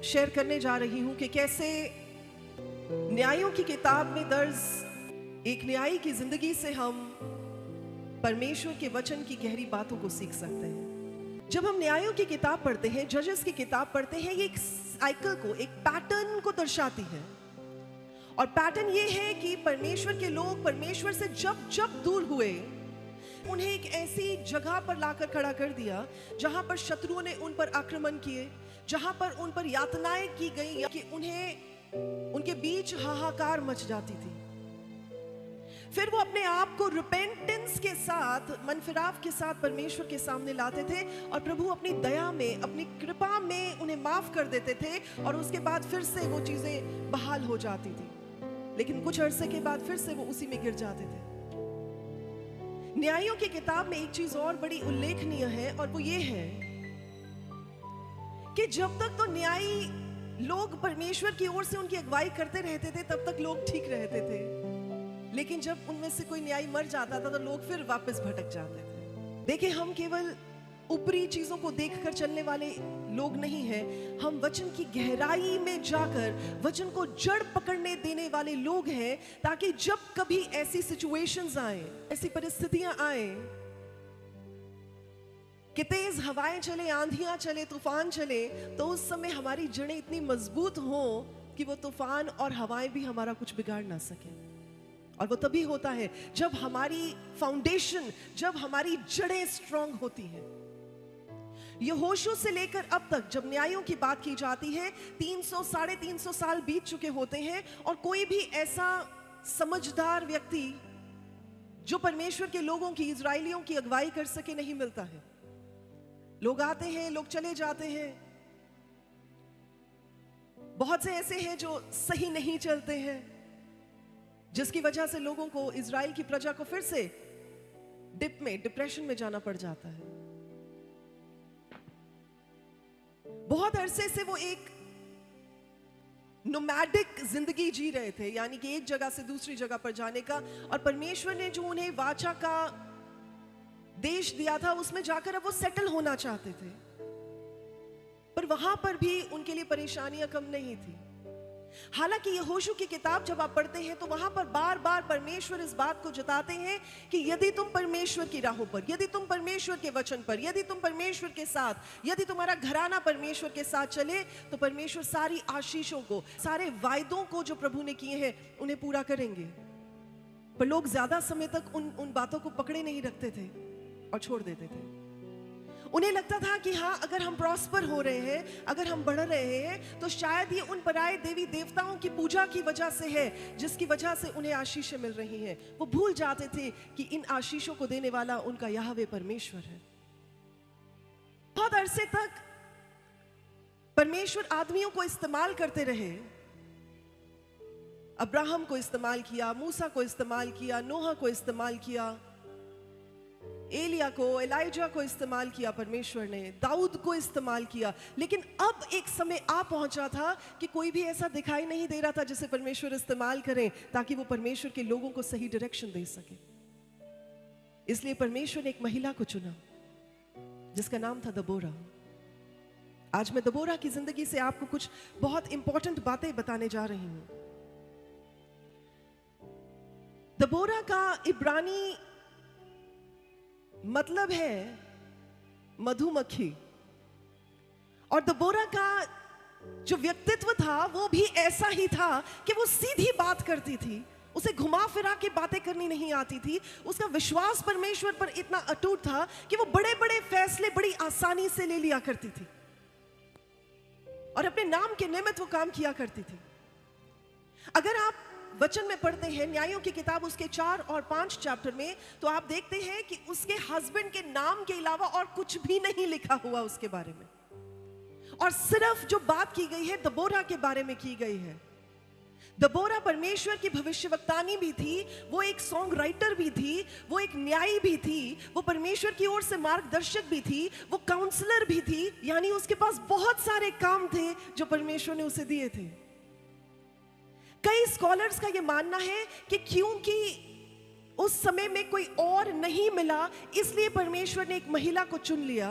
Share करने जा रही हूं कि कैसे न्यायों की किताब में दर्ज एक न्यायी की जिंदगी से हम परमेश्वर के वचन की गहरी बातों को सीख सकते हैं। जब हम न्यायों की किताब पढ़ते हैं, जजेस की किताब पढ़ते हैं, ये एक साइकिल को, एक पैटर्न को दर्शाती है। और पैटर्न ये है कि परमेश्वर के लोग परमेश्वर से जब जब दूर हुए, उन्हें एक ऐसी जगह पर लाकर खड़ा कर दिया जहां पर शत्रुओं ने उन पर आक्रमण किए, जहां पर उन पर यातनाएं की गई कि उन्हें उनके बीच हाहाकार मच जाती थी। फिर वो अपने आप को रिपेंटेंस के साथ, मनफिराव के साथ परमेश्वर के सामने लाते थे और प्रभु अपनी दया में, अपनी कृपा में उन्हें माफ कर देते थे और उसके बाद फिर से वो चीजें बहाल हो जाती थी। लेकिन कुछ अरसे के बाद फिर से वो उसी में गिर जाते थे। न्यायों की किताब में एक चीज और बड़ी उल्लेखनीय है और वो ये है कि जब तक तो न्यायी लोग परमेश्वर की ओर से उनकी अगुवाई करते रहते थे तब तक लोग ठीक रहते थे। लेकिन जब उनमें से कोई न्यायी मर जाता था तो लोग फिर वापस भटक जाते थे। देखिए, हम केवल ऊपरी चीजों को देखकर चलने वाले लोग नहीं हैं, हम वचन की गहराई में जाकर वचन को जड़ पकड़ने देने वाले लोग हैं, ताकि जब कभी ऐसी सिचुएशंस आए, ऐसी परिस्थितियां आए कि तेज हवाएं चले, आंधियां चले, तूफान चले, तो उस समय हमारी जड़ें इतनी मजबूत हों कि वो तूफान और हवाएं भी हमारा कुछ बिगाड़ ना सके। और वो तभी होता है जब हमारी फाउंडेशन, जब हमारी जड़ें स्ट्रांग होती हैं। यहोशू से लेकर अब तक जब न्यायों की बात की जाती है, 300-350 साल बीत चुके होते हैं और कोई भी ऐसा समझदार व्यक्ति जो परमेश्वर के लोगों की, इजरायलियों की अगुवाई कर सके नहीं मिलता है। लोग आते हैं, लोग चले जाते हैं। बहुत से ऐसे हैं जो सही नहीं चलते हैं, जिसकी वजह से लोगों को, इजराइल की प्रजा को फिर से डिप्रेशन में जाना पड़ जाता है। बहुत अरसे से वो एक नोमैडिक जिंदगी जी रहे थे, यानी कि एक जगह से दूसरी जगह पर जाने का, और परमेश्वर ने जो उन्हें वाचा का देश दिया था उसमें जाकर अब वो सेटल होना चाहते थे। पर वहां पर भी उनके लिए परेशानियां कम नहीं थी। हालांकि यहोशू की किताब जब आप पढ़ते हैं तो वहां पर बार बार परमेश्वर इस बात को जताते हैं कि यदि तुम परमेश्वर की राहों पर, यदि तुम परमेश्वर के वचन पर, यदि तुम परमेश्वर के साथ, यदि तुम्हारा घराना परमेश्वर के साथ चले, तो परमेश्वर सारी आशीषों को, सारे वायदों को जो प्रभु ने किए हैं उन्हें पूरा करेंगे। पर लोग ज्यादा समय तक उन बातों को पकड़े नहीं रखते थे और छोड़ देते थे। उन्हें लगता था कि हाँ, अगर हम प्रॉस्पर हो रहे हैं, अगर हम बढ़ रहे हैं, तो शायद ये उन पराये देवी देवताओं की पूजा की वजह से है, जिसकी वजह से उन्हें आशीषें मिल रही हैं। वो भूल जाते थे कि इन आशीषों को देने वाला उनका यहोवा परमेश्वर है। बहुत अरसे तक परमेश्वर आदमियों को इस्तेमाल करते रहे। अब्राहम को इस्तेमाल किया, मूसा को इस्तेमाल किया, नोहा को इस्तेमाल किया, एलिया को, एलाइजा को इस्तेमाल किया परमेश्वर ने, दाऊद को इस्तेमाल किया। लेकिन अब एक समय आ पहुंचा था कि कोई भी ऐसा दिखाई नहीं दे रहा था जिसे परमेश्वर इस्तेमाल करें ताकि वो परमेश्वर के लोगों को सही डायरेक्शन दे सके। इसलिए परमेश्वर ने एक महिला को चुना जिसका नाम था दबोरा। आज मैं दबोरा की जिंदगी से आपको कुछ बहुत इंपॉर्टेंट बातें बताने जा रही हूं। दबोरा का इब्रानी मतलब है मधुमक्खी, और दबोरा का जो व्यक्तित्व था वो भी ऐसा ही था कि वो सीधी बात करती थी, उसे घुमा फिरा के बातें करनी नहीं आती थी। उसका विश्वास परमेश्वर पर इतना अटूट था कि वो बड़े बड़े फैसले बड़ी आसानी से ले लिया करती थी और अपने नाम के निमित्त वो काम किया करती थी। अगर आप वचन में पढ़ते हैं न्यायों की किताब उसके 4 और 5 चैप्टर में, तो आप देखते हैं कि उसके हस्बैंड के नाम के अलावा और कुछ भी नहीं लिखा हुआ उसके बारे में, और सिर्फ जो बात की गई है दबोरा के बारे में की गई है। दबोरा परमेश्वर की भविष्यवक्तानी भी थी, वो एक सॉन्ग राइटर भी थी, वो एक न्यायी भी थी, वो परमेश्वर की ओर से मार्गदर्शक भी थी, वो काउंसलर भी थी। यानी उसके पास बहुत सारे काम थे जो परमेश्वर ने उसे दिए थे। कई स्कॉलर्स का यह मानना है कि क्योंकि उस समय में कोई और नहीं मिला, इसलिए परमेश्वर ने एक महिला को चुन लिया।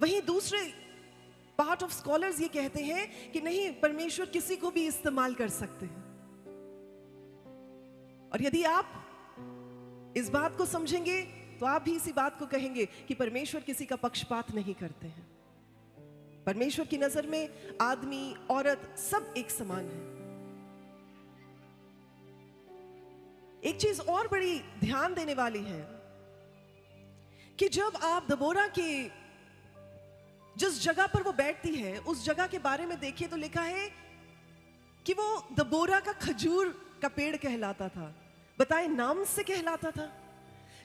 वहीं दूसरे पार्ट ऑफ स्कॉलर्स ये कहते हैं कि नहीं, परमेश्वर किसी को भी इस्तेमाल कर सकते हैं। और यदि आप इस बात को समझेंगे तो आप भी इसी बात को कहेंगे कि परमेश्वर किसी का पक्षपात नहीं करते हैं। परमेश्वर की नजर में आदमी, औरत सब एक समान है। एक चीज और बड़ी ध्यान देने वाली है कि जब आप दबोरा के जिस जगह पर वो बैठती है उस जगह के बारे में देखिए तो लिखा है कि वो दबोरा का खजूर का पेड़ कहलाता था। बताएं, नाम से कहलाता था।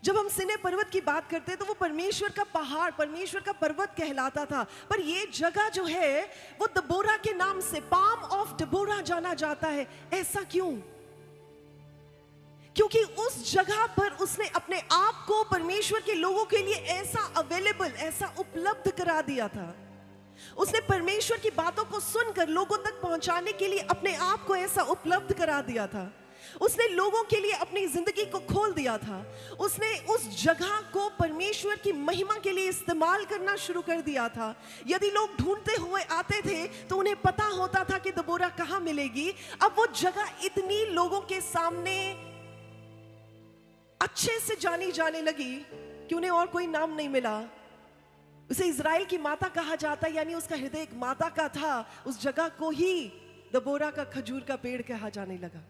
जब हम सिने पर्वत की बात करते हैं तो वो परमेश्वर का पहाड़, परमेश्वर का पर्वत कहलाता था। पर ये जगह जो है वो दबोरा के नाम से, पाम ऑफ दबोरा जाना जाता है। ऐसा क्यों? क्योंकि उस जगह पर उसने अपने आप को परमेश्वर के लोगों के लिए ऐसा अवेलेबल, ऐसा उपलब्ध करा दिया था। उसने परमेश्वर की बातों को सुनकर लोगों तक पहुंचाने के लिए अपने आप को ऐसा उपलब्ध करा दिया था। उसने लोगों के लिए अपनी जिंदगी को खोल दिया था। उसने उस जगह को परमेश्वर की महिमा के लिए इस्तेमाल करना शुरू कर दिया था। यदि लोग ढूंढते हुए आते थे तो उन्हें पता होता था कि दबोरा कहां मिलेगी। अब वो जगह इतनी लोगों के सामने अच्छे से जानी जाने लगी कि उन्हें और कोई नाम नहीं मिला। उसे इज़राइल की माता कहा जाता, यानी उसका हृदय एक माता का था। उस जगह को ही दबोरा का खजूर का पेड़ कहा जाने लगा।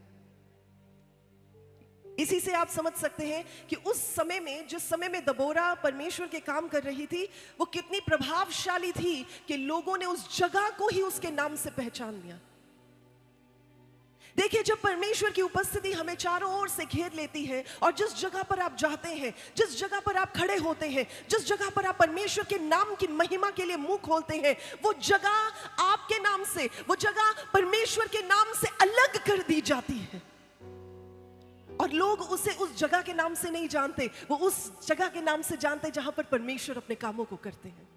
इसी से आप समझ सकते हैं कि उस समय में, जिस समय में दबोरा परमेश्वर के काम कर रही थी, वो कितनी प्रभावशाली थी कि लोगों ने उस जगह को ही उसके नाम से पहचान लिया। देखिए, जब परमेश्वर की उपस्थिति हमें चारों ओर से घेर लेती है और जिस जगह पर आप जाते हैं, जिस जगह पर आप खड़े होते हैं, जिस जगह पर आप परमेश्वर के नाम की महिमा के लिए मुंह खोलते हैं, वो जगह आपके नाम से, वो जगह परमेश्वर के नाम से अलग कर दी जाती है। और लोग उसे उस जगह के नाम से नहीं जानते, वो उस जगह के नाम से जानते जहां पर परमेश्वर अपने कामों को करते हैं।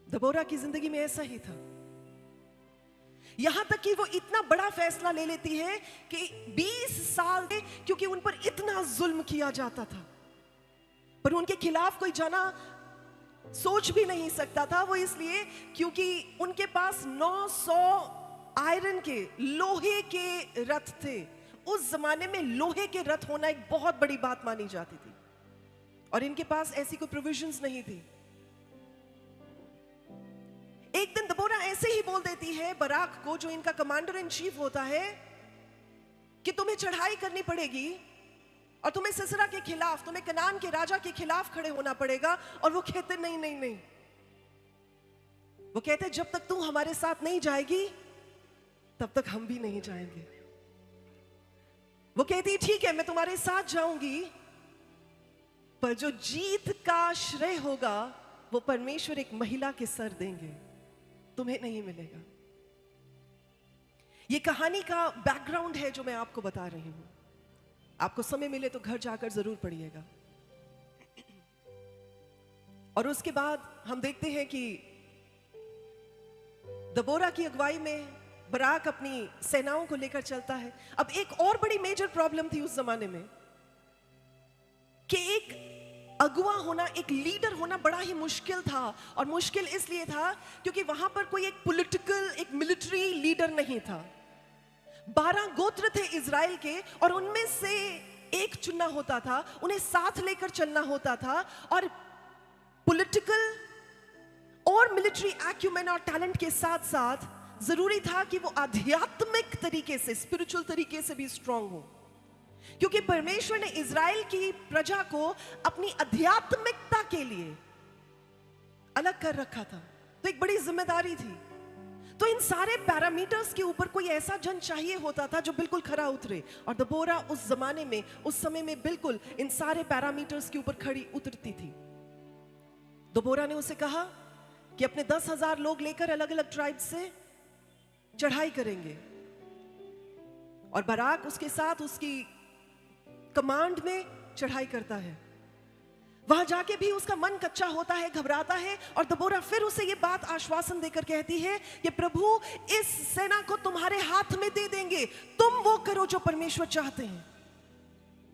दबोरा की जिंदगी में ऐसा ही था। यहां तक कि वो इतना बड़ा फैसला ले लेती है कि 20 साल, क्योंकि उन पर इतना जुल्म किया जाता था, पर उनके खिलाफ कोई जाना सोच भी नहीं सकता था। वो इसलिए क्योंकि उनके पास 900 आयरन के, लोहे के रथ थे। उस जमाने में लोहे के रथ होना एक बहुत बड़ी बात मानी जाती थी और इनके पास ऐसी कोई प्रोविजंस नहीं थी। एक दिन दबोरा ऐसे ही बोल देती है बराक को, जो इनका कमांडर इन चीफ होता है, कि तुम्हें चढ़ाई करनी पड़ेगी और तुम्हें सिसरा के खिलाफ, तुम्हें कनान के राजा के खिलाफ खड़े होना पड़ेगा। और वो कहते नहीं नहीं नहीं, वो कहते जब तक तू हमारे साथ नहीं जाएगी तब तक हम भी नहीं जाएंगे। वो कहती ठीक है, मैं तुम्हारे साथ जाऊंगी, पर जो जीत का श्रेय होगा वो परमेश्वर एक महिला के सर देंगे, तुम्हें नहीं मिलेगा। ये कहानी का बैकग्राउंड है जो मैं आपको बता रही हूं। आपको समय मिले तो घर जाकर जरूर पढ़िएगा। और उसके बाद हम देखते हैं कि दबोरा की अगुवाई में बराक अपनी सेनाओं को लेकर चलता है। अब एक और बड़ी मेजर प्रॉब्लम थी उस जमाने में कि एक अगुवा होना, एक लीडर होना बड़ा ही मुश्किल था। और मुश्किल इसलिए था क्योंकि वहां पर कोई एक पॉलिटिकल, एक मिलिट्री लीडर नहीं था। 12 गोत्र थे इज़राइल के और उनमें से एक चुनना होता था, उन्हें साथ लेकर चलना होता था। और पॉलिटिकल और मिलिट्री एक्यूमेन और टैलेंट के साथ साथ जरूरी था कि वो आध्यात्मिक तरीके से, स्पिरिचुअल तरीके से भी स्ट्रांग हो, क्योंकि परमेश्वर ने इज़राइल की प्रजा को अपनी आध्यात्मिकता के लिए अलग कर रखा था। तो एक बड़ी जिम्मेदारी थी। तो इन सारे पैरामीटर्स के ऊपर कोई ऐसा जन चाहिए होता था जो बिल्कुल खरा उतरे। और दबोरा उस जमाने में, उस समय में बिल्कुल इन सारे पैरामीटर्स के ऊपर खड़ी उतरती थी। दबोरा ने उसे कहा कि अपने 10,000 लोग लेकर अलग अलग ट्राइब से चढ़ाई करेंगे। और बराक उसके साथ, उसकी कमांड में चढ़ाई करता है। वहां जाके भी उसका मन कच्चा होता है, घबराता है। और दबोरा फिर उसे ये बात आश्वासन देकर कहती है कि प्रभु इस सेना को तुम्हारे हाथ में दे देंगे, तुम वो करो जो परमेश्वर चाहते हैं।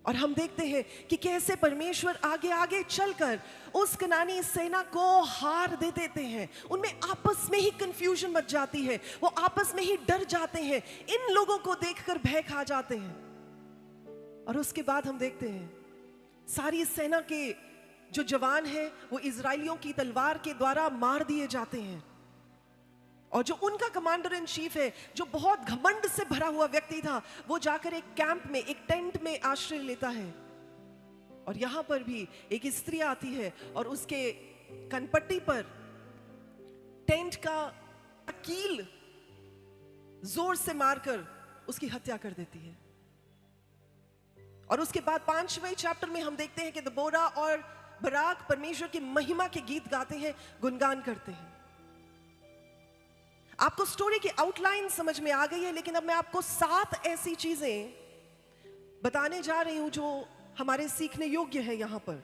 और हम देखते हैं कि कैसे परमेश्वर आगे आगे चलकर उस कनानी सेना को हार दे देते हैं। उनमें आपस में ही कंफ्यूजन मच जाती है, वो आपस में ही डर जाते हैं, इन लोगों को देखकर भय खा जाते हैं। और उसके बाद हम देखते हैं सारी सेना के जो जवान हैं वो इजरायलियों की तलवार के द्वारा मार दिए जाते हैं। और जो उनका कमांडर इन चीफ है, जो बहुत घमंड से भरा हुआ व्यक्ति था, वो जाकर एक कैंप में, एक टेंट में आश्रय लेता है। और यहां पर भी एक स्त्री आती है और उसके कनपट्टी पर टेंट का कील जोर से मारकर उसकी हत्या कर देती है। और उसके बाद 5वें चैप्टर में हम देखते हैं कि दबोरा और बराक परमेश्वर की महिमा के गीत गाते हैं, गुणगान करते हैं। आपको स्टोरी की आउटलाइन समझ में आ गई है, लेकिन अब मैं आपको 7 ऐसी चीजें बताने जा रही हूं जो हमारे सीखने योग्य है। यहां पर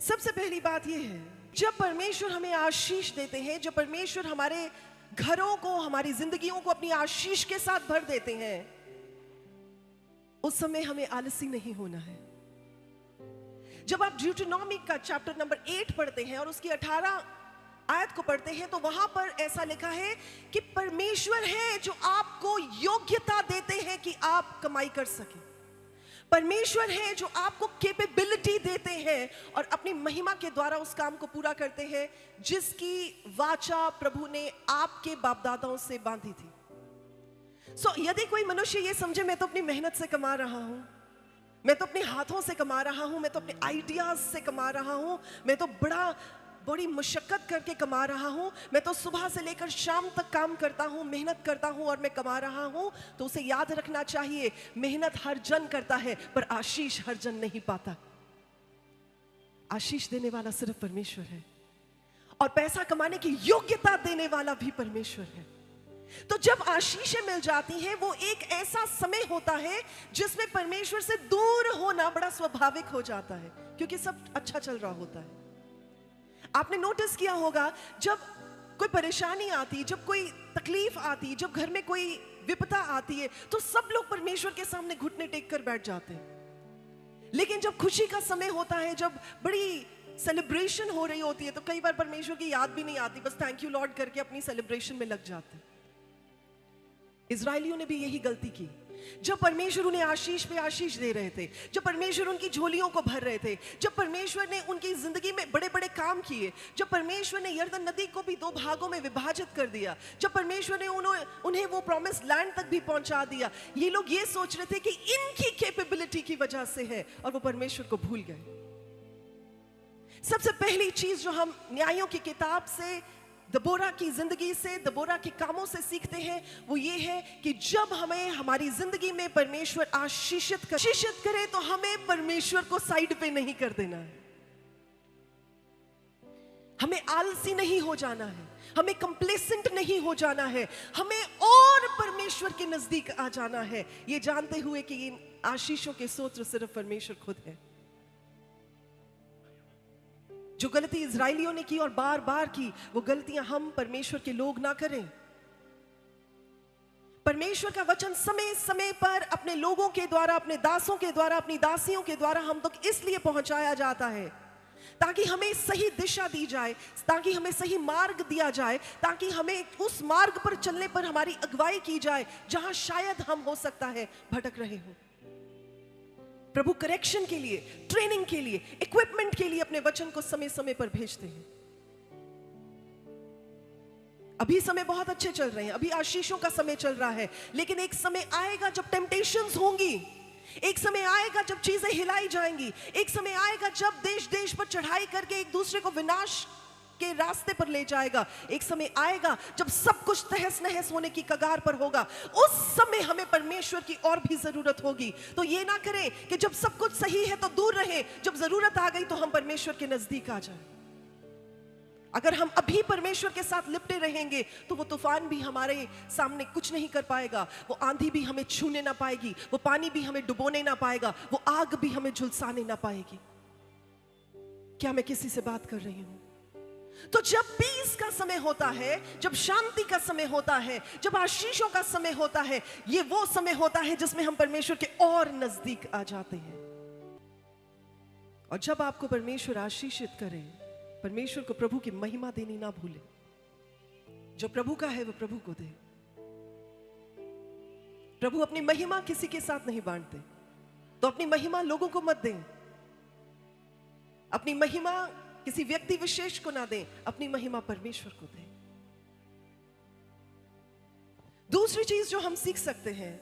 सबसे पहली बात यह है, जब परमेश्वर हमें आशीष देते हैं, जब परमेश्वर हमारे घरों को, हमारी जिंदगियों को अपनी आशीष के साथ भर देते हैं, उस समय हमें आलसी नहीं होना है। जब आप ड्यूटेरोनॉमी का चैप्टर नंबर 8 पढ़ते हैं और उसकी 18 आयत को पढ़ते हैं, तो वहां पर ऐसा लिखा है कि परमेश्वर है जो आपको योग्यता देते हैं कि आप कमाई कर सकें। परमेश्वर है जो आपको कैपेबिलिटी देते हैं और अपनी महिमा के द्वारा उस काम को पूरा करते हैं जिसकी वाचा प्रभु ने आपके बाप दादाओं से बांधी थी। यदि कोई मनुष्य ये समझे मैं तो अपनी मेहनत से कमा रहा हूं, मैं तो अपने हाथों से कमा रहा हूं, मैं तो अपने आइडियाज से कमा रहा हूं, मैं तो बड़ी मुशक्कत करके कमा रहा हूं, मैं तो सुबह से लेकर शाम तक काम करता हूं, मेहनत करता हूं और मैं कमा रहा हूं, तो उसे याद रखना चाहिए, मेहनत हर जन करता है पर आशीष हर जन नहीं पाता। आशीष देने वाला सिर्फ परमेश्वर है और पैसा कमाने की योग्यता देने वाला भी परमेश्वर है। तो जब आशीषें मिल जाती हैं, वो एक ऐसा समय होता है जिसमें परमेश्वर से दूर होना बड़ा स्वाभाविक हो जाता है, क्योंकि सब अच्छा चल रहा होता है। आपने नोटिस किया होगा, जब कोई परेशानी आती, जब कोई तकलीफ आती, जब घर में कोई विपदा आती है, तो सब लोग परमेश्वर के सामने घुटने टेक कर बैठ जाते हैं। लेकिन जब खुशी का समय होता है, जब बड़ी सेलिब्रेशन हो रही होती है, तो कई बार परमेश्वर की याद भी नहीं आती, बस थैंक यू लॉर्ड करके अपनी सेलिब्रेशन में लग जाते हैं। इजरायलियों ने भी यही गलती की। जब परमेश्वर उन्हें आशीष पे आशीष दे रहे थे, जब परमेश्वर उनकी झोलियों को भर रहे थे, जब परमेश्वर ने उनकी जिंदगी में बड़े बड़े काम किए, जब परमेश्वर ने यरदन नदी को भी 2 भागों में विभाजित कर दिया, जब परमेश्वर ने उन्हें वो प्रॉमिस लैंड तक भी पहुंचा दिया, ये लोग ये सोच रहे थे कि इनकी कैपेबिलिटी की वजह से है, और वो परमेश्वर को भूल गए। सबसे पहली चीज जो हम न्यायों की किताब से, दबोरा की जिंदगी से, दबोरा के कामों से सीखते हैं, वो ये है कि जब हमें हमारी जिंदगी में परमेश्वर आशीषित करे, तो हमें परमेश्वर को साइड पे नहीं कर देना है। हमें आलसी नहीं हो जाना है, हमें कंप्लेसेंट नहीं हो जाना है, हमें और परमेश्वर के नजदीक आ जाना है, ये जानते हुए कि इन आशीषों के स्रोत सिर्फ परमेश्वर खुद है। जो गलती इजरायलियों ने की और बार बार की, वो गलतियां हम परमेश्वर के लोग ना करें। परमेश्वर का वचन समय समय पर अपने लोगों के द्वारा, अपने दासों के द्वारा, अपनी दासियों के द्वारा हम तक इसलिए पहुंचाया जाता है ताकि हमें सही दिशा दी जाए, ताकि हमें सही मार्ग दिया जाए, ताकि हमें उस मार्ग पर चलने पर हमारी अगुवाई की जाए जहां शायद हम हो सकता है भटक रहे हो। प्रभु करेक्शन के लिए, ट्रेनिंग के लिए, इक्विपमेंट के लिए अपने वचन को समय समय पर भेजते हैं। अभी समय बहुत अच्छे चल रहे हैं, अभी आशीषों का समय चल रहा है, लेकिन एक समय आएगा जब टेम्पटेशंस होंगी, एक समय आएगा जब चीजें हिलाई जाएंगी, एक समय आएगा जब देश देश पर चढ़ाई करके एक दूसरे को विनाश के रास्ते पर ले जाएगा, एक समय आएगा जब सब कुछ तहस नहस होने की कगार पर होगा। उस समय हमें परमेश्वर की और भी जरूरत होगी। तो ये ना करें कि जब सब कुछ सही है तो दूर रहे, जब जरूरत आ गई तो हम परमेश्वर के नजदीक आ जाएं। अगर हम अभी परमेश्वर के साथ लिपटे रहेंगे तो वो तूफान भी हमारे सामने कुछ नहीं कर पाएगा, वो आंधी भी हमें छूने ना पाएगी, वो पानी भी हमें डुबोने ना पाएगा, वो आग भी हमें झुलसाने ना पाएगी। क्या मैं किसी से बात कर रही हूं? तो जब पीस का समय होता है, जब शांति का समय होता है, जब आशीषों का समय होता है, ये वो समय होता है जिसमें हम परमेश्वर के और नजदीक आ जाते हैं। और जब आपको परमेश्वर आशीषित करे, परमेश्वर को प्रभु की महिमा देनी ना भूले। जो प्रभु का है वो प्रभु को दे। प्रभु अपनी महिमा किसी के साथ नहीं बांटते, तो अपनी महिमा लोगों को मत दें, अपनी महिमा किसी व्यक्ति विशेष को ना दें, अपनी महिमा परमेश्वर को दें। दूसरी चीज जो हम सीख सकते हैं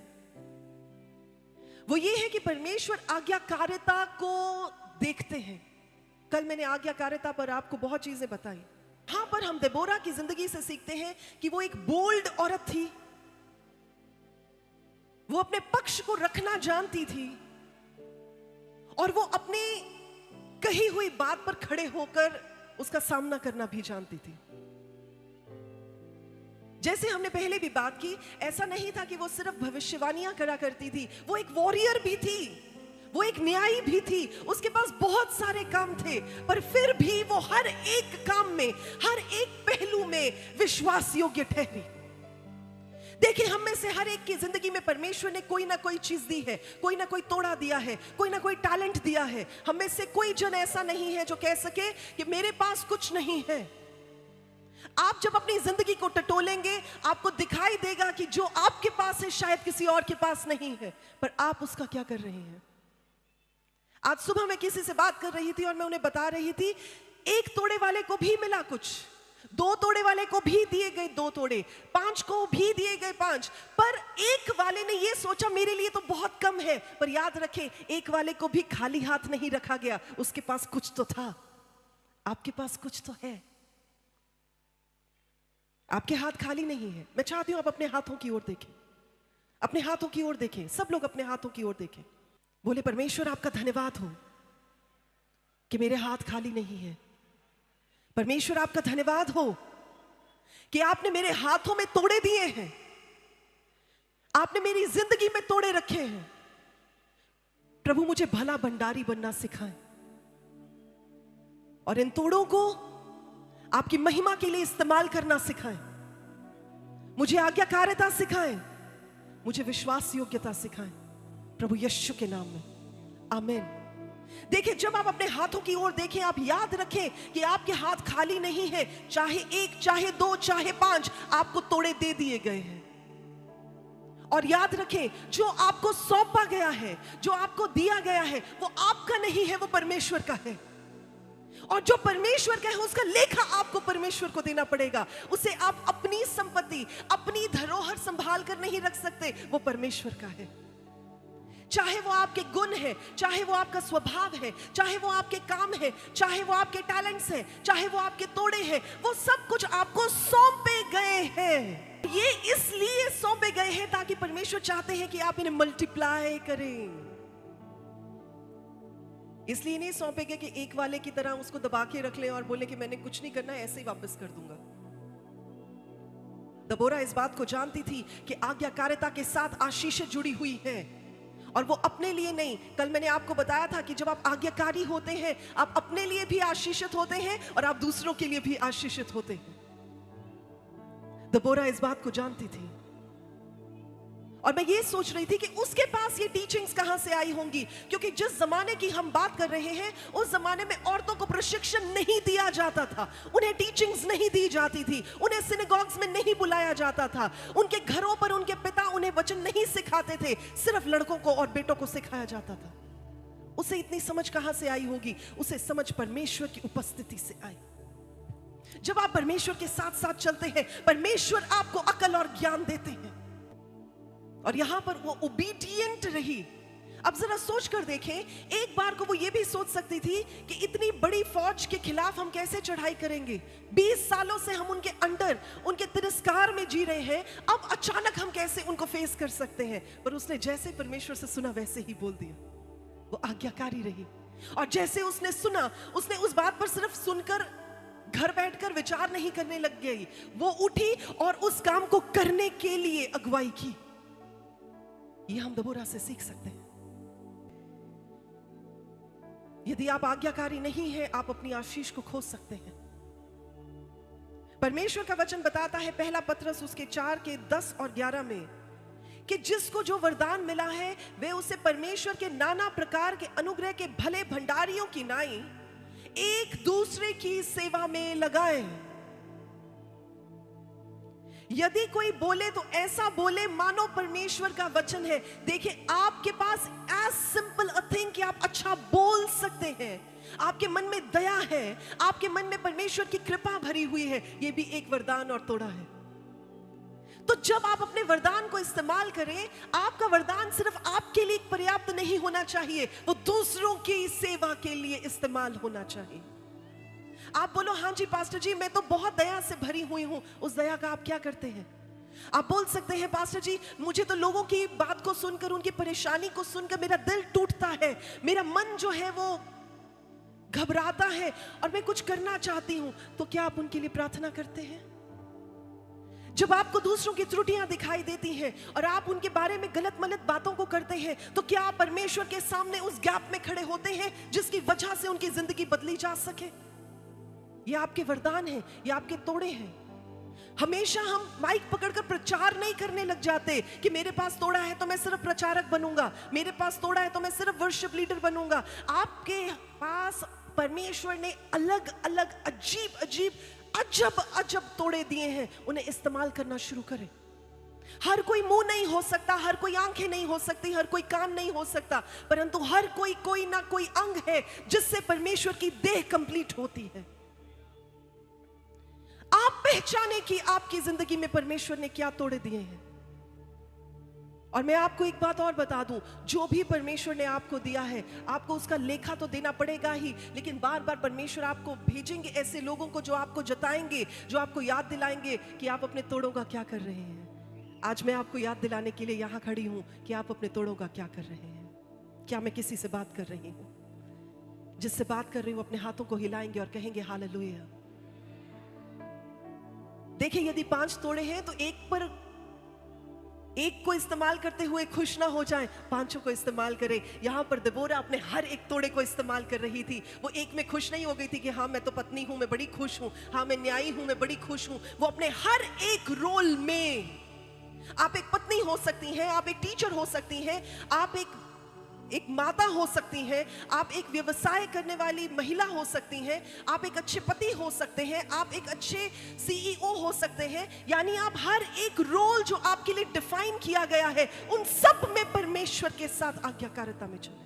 वो ये है कि परमेश्वर आज्ञाकारिता को देखते हैं। कल मैंने आज्ञाकारिता पर आपको बहुत चीजें बताई। हां, पर हम देबोरा की जिंदगी से सीखते हैं कि वो एक बोल्ड औरत थी। वो अपने पक्ष को रखना जानती थी और वो अपनी कही हुई बात पर खड़े होकर उसका सामना करना भी जानती थी। जैसे हमने पहले भी बात की, ऐसा नहीं था कि वो सिर्फ भविष्यवाणियां करा करती थी, वो एक वॉरियर भी थी, वो एक न्यायी भी थी। उसके पास बहुत सारे काम थे, पर फिर भी वो हर एक काम में, हर एक पहलू में विश्वास योग्य ठहरी। देखिए, हम में से हर एक की जिंदगी में परमेश्वर ने कोई ना कोई चीज दी है, कोई ना कोई तोड़ा दिया है, कोई ना कोई टैलेंट दिया है। हम में से कोई जन ऐसा नहीं है जो कह सके कि मेरे पास कुछ नहीं है। आप जब अपनी जिंदगी को टटोलेंगे, आपको दिखाई देगा कि जो आपके पास है शायद किसी और के पास नहीं है, पर आप उसका क्या कर रहे हैं। आज सुबह मैं किसी से बात कर रही थी और मैं उन्हें बता रही थी, एक तोड़े वाले को भी मिला कुछ, 2 तोड़े वाले को भी दिए गए 2 तोड़े, 5 को भी दिए गए 5, पर एक वाले ने यह सोचा मेरे लिए तो बहुत कम है। पर याद रखें, एक वाले को भी खाली हाथ नहीं रखा गया, उसके पास कुछ तो था। आपके पास कुछ तो है, आपके हाथ खाली नहीं है। मैं चाहती हूं आप अपने हाथों की ओर देखें, अपने हाथों की ओर देखें, सब लोग अपने हाथों की ओर देखें। बोले, परमेश्वर आपका धन्यवाद हो कि मेरे हाथ खाली नहीं है। परमेश्वर आपका धन्यवाद हो कि आपने मेरे हाथों में तोड़े दिए हैं, आपने मेरी जिंदगी में तोड़े रखे हैं। प्रभु, मुझे भला भंडारी बनना सिखाएं और इन तोड़ों को आपकी महिमा के लिए इस्तेमाल करना सिखाएं। मुझे आज्ञाकारिता सिखाएं, मुझे विश्वास योग्यता सिखाएं, प्रभु यीशु के नाम में, आमीन। देखिए, जब आप अपने हाथों की ओर देखें, आप याद रखें कि आपके हाथ खाली नहीं है। चाहे 1, चाहे 2, चाहे 5, आपको तोड़े दे दिए गए हैं। और याद रखें, जो आपको सौंपा गया है, जो आपको दिया गया है, वो आपका नहीं है, वो परमेश्वर का है। और जो परमेश्वर का है उसका लेखा आपको परमेश्वर को देना पड़ेगा। उसे आप अपनी संपत्ति, अपनी धरोहर संभाल कर नहीं रख सकते, वो परमेश्वर का है। चाहे वो आपके गुण है, चाहे वो आपका स्वभाव है, चाहे वो आपके काम है, चाहे वो आपके टैलेंट्स है, चाहे वो आपके तोड़े हैं, वो सब कुछ आपको सौंपे गए हैं। ये इसलिए सौंपे गए हैं ताकि परमेश्वर चाहते हैं कि आप इन्हें मल्टीप्लाई करें। इसलिए नहीं सौंपे गए कि एक वाले की तरह उसको दबा के रख ले और बोले कि मैंने कुछ नहीं करना, ऐसे ही वापस कर दूंगा। दबोरा इस बात को जानती थी कि आज्ञाकारिता के साथ आशीष जुड़ी हुई है, और वो अपने लिए नहीं। कल मैंने आपको बताया था कि जब आप आज्ञाकारी होते हैं, आप अपने लिए भी आशीषित होते हैं और आप दूसरों के लिए भी आशीषित होते हैं। दबोरा इस बात को जानती थी, और मैं ये सोच रही थी कि उसके पास ये टीचिंग्स कहां से आई होंगी, क्योंकि जिस जमाने की हम बात कर रहे हैं, उस जमाने में औरतों को प्रशिक्षण नहीं दिया जाता था, उन्हें टीचिंग्स नहीं दी जाती थी, उन्हें सिनेगॉग्स में नहीं बुलाया जाता था, उनके घरों पर उनके पिता उन्हें वचन नहीं सिखाते थे, सिर्फ लड़कों को और बेटों को सिखाया जाता था। उसे इतनी समझ कहां से आई होगी? उसे समझ परमेश्वर की उपस्थिति से आई। जब आप परमेश्वर के साथ साथ चलते हैं, परमेश्वर आपको अकल और ज्ञान देते हैं, और यहां पर वो ओबीडिएंट रही। अब जरा सोच कर देखें, एक बार को वो ये भी सोच सकती थी कि इतनी बड़ी फौज के खिलाफ हम कैसे चढ़ाई करेंगे, 20 सालों से हम उनके अंडर, उनके तिरस्कार में जी रहे हैं, अब अचानक हम कैसे उनको फेस कर सकते हैं। पर उसने जैसे परमेश्वर से सुना वैसे ही बोल दिया। वो आज्ञाकारी रही, और जैसे उसने सुना, उसने उस बात पर सिर्फ सुनकर घर बैठकर विचार नहीं करने लग गई, वो उठी और उस काम को करने के लिए अगुवाई की। ये हम दबोरा से सीख सकते हैं। यदि आप आज्ञाकारी नहीं हैं, आप अपनी आशीष को खो सकते हैं। परमेश्वर का वचन बताता है, पहला पत्रस उसके 4 के 10 और 11 में, कि जिसको जो वरदान मिला है वे उसे परमेश्वर के नाना प्रकार के अनुग्रह के भले भंडारियों की नाई एक दूसरे की सेवा में लगाए। यदि कोई बोले तो ऐसा बोले मानो परमेश्वर का वचन है। देखिए, आपके पास एज सिंपल अ थिंग कि आप अच्छा बोल सकते हैं, आपके मन में दया है, आपके मन में परमेश्वर की कृपा भरी हुई है, यह भी एक वरदान और तोड़ा है। तो जब आप अपने वरदान को इस्तेमाल करें, आपका वरदान सिर्फ आपके लिए पर्याप्त नहीं होना चाहिए, वो दूसरों की सेवा के लिए इस्तेमाल होना चाहिए। आप बोलो, हाँ जी पास्टर जी, मैं तो बहुत दया से भरी हुई हूं। उस दया का आप क्या करते हैं? आप बोल सकते हैं, पास्टर जी मुझे तो लोगों की बात को सुनकर, उनकी परेशानी को सुनकर मेरा दिल टूटता है, मेरा मन जो है वो घबराता है और मैं कुछ करना चाहती हूं। तो क्या आप उनके लिए प्रार्थना करते हैं? जब आपको दूसरों की त्रुटियां दिखाई देती हैं और आप उनके बारे में गलत मलत बातों को करते हैं, तो क्या आप परमेश्वर के सामने उस गैप में खड़े होते हैं जिसकी वजह से उनकी जिंदगी बदली जा सके? ये आपके वरदान हैं, ये आपके तोड़े हैं। हमेशा हम माइक पकड़कर प्रचार नहीं करने लग जाते कि मेरे पास तोड़ा है तो मैं सिर्फ प्रचारक बनूंगा, मेरे पास तोड़ा है तो मैं सिर्फ वर्शिप लीडर बनूंगा। आपके पास परमेश्वर ने अलग अलग अजीब अजीब अजब अजब तोड़े दिए हैं, उन्हें इस्तेमाल करना शुरू करें। हर कोई मुंह नहीं हो सकता, हर कोई आंखें नहीं हो सकती, हर कोई कान नहीं हो सकता, परंतु हर कोई कोई ना कोई अंग है जिससे परमेश्वर की देह कंप्लीट होती है। आप पहचाने कि आपकी जिंदगी में परमेश्वर ने क्या तोड़े दिए हैं। और मैं आपको एक बात और बता दूं, जो भी परमेश्वर ने आपको दिया है, आपको उसका लेखा तो देना पड़ेगा ही, लेकिन बार बार परमेश्वर आपको भेजेंगे ऐसे लोगों को जो आपको जताएंगे, जो आपको याद दिलाएंगे कि आप अपने तोड़ों का क्या कर रहे हैं। आज मैं आपको याद दिलाने के लिए यहां खड़ी हूं कि आप अपने तोड़ों का क्या कर रहे हैं। क्या मैं किसी से बात कर रही हूं? जिससे बात कर रही हूं अपने हाथों को हिलाएंगे और कहेंगे हालेलुया। देखिए, यदि 5 तोड़े हैं तो एक को इस्तेमाल करते हुए खुश ना हो जाएं, 5 को इस्तेमाल करें। यहां पर दिबोरा अपने हर एक तोड़े को इस्तेमाल कर रही थी। वो एक में खुश नहीं हो गई थी कि हाँ मैं तो पत्नी हूं, मैं बड़ी खुश हूं, हाँ मैं न्यायी हूं, मैं बड़ी खुश हूं। वो अपने हर एक रोल में, आप एक पत्नी हो सकती हैं, आप एक टीचर हो सकती हैं, आप एक माता हो सकती हैं, आप एक व्यवसाय करने वाली महिला हो सकती हैं, आप एक अच्छे पति हो सकते हैं, आप एक अच्छे सीईओ हो सकते हैं। यानी आप हर एक रोल जो आपके लिए डिफाइन किया गया है, उन सब में परमेश्वर के साथ आज्ञाकारिता में चले।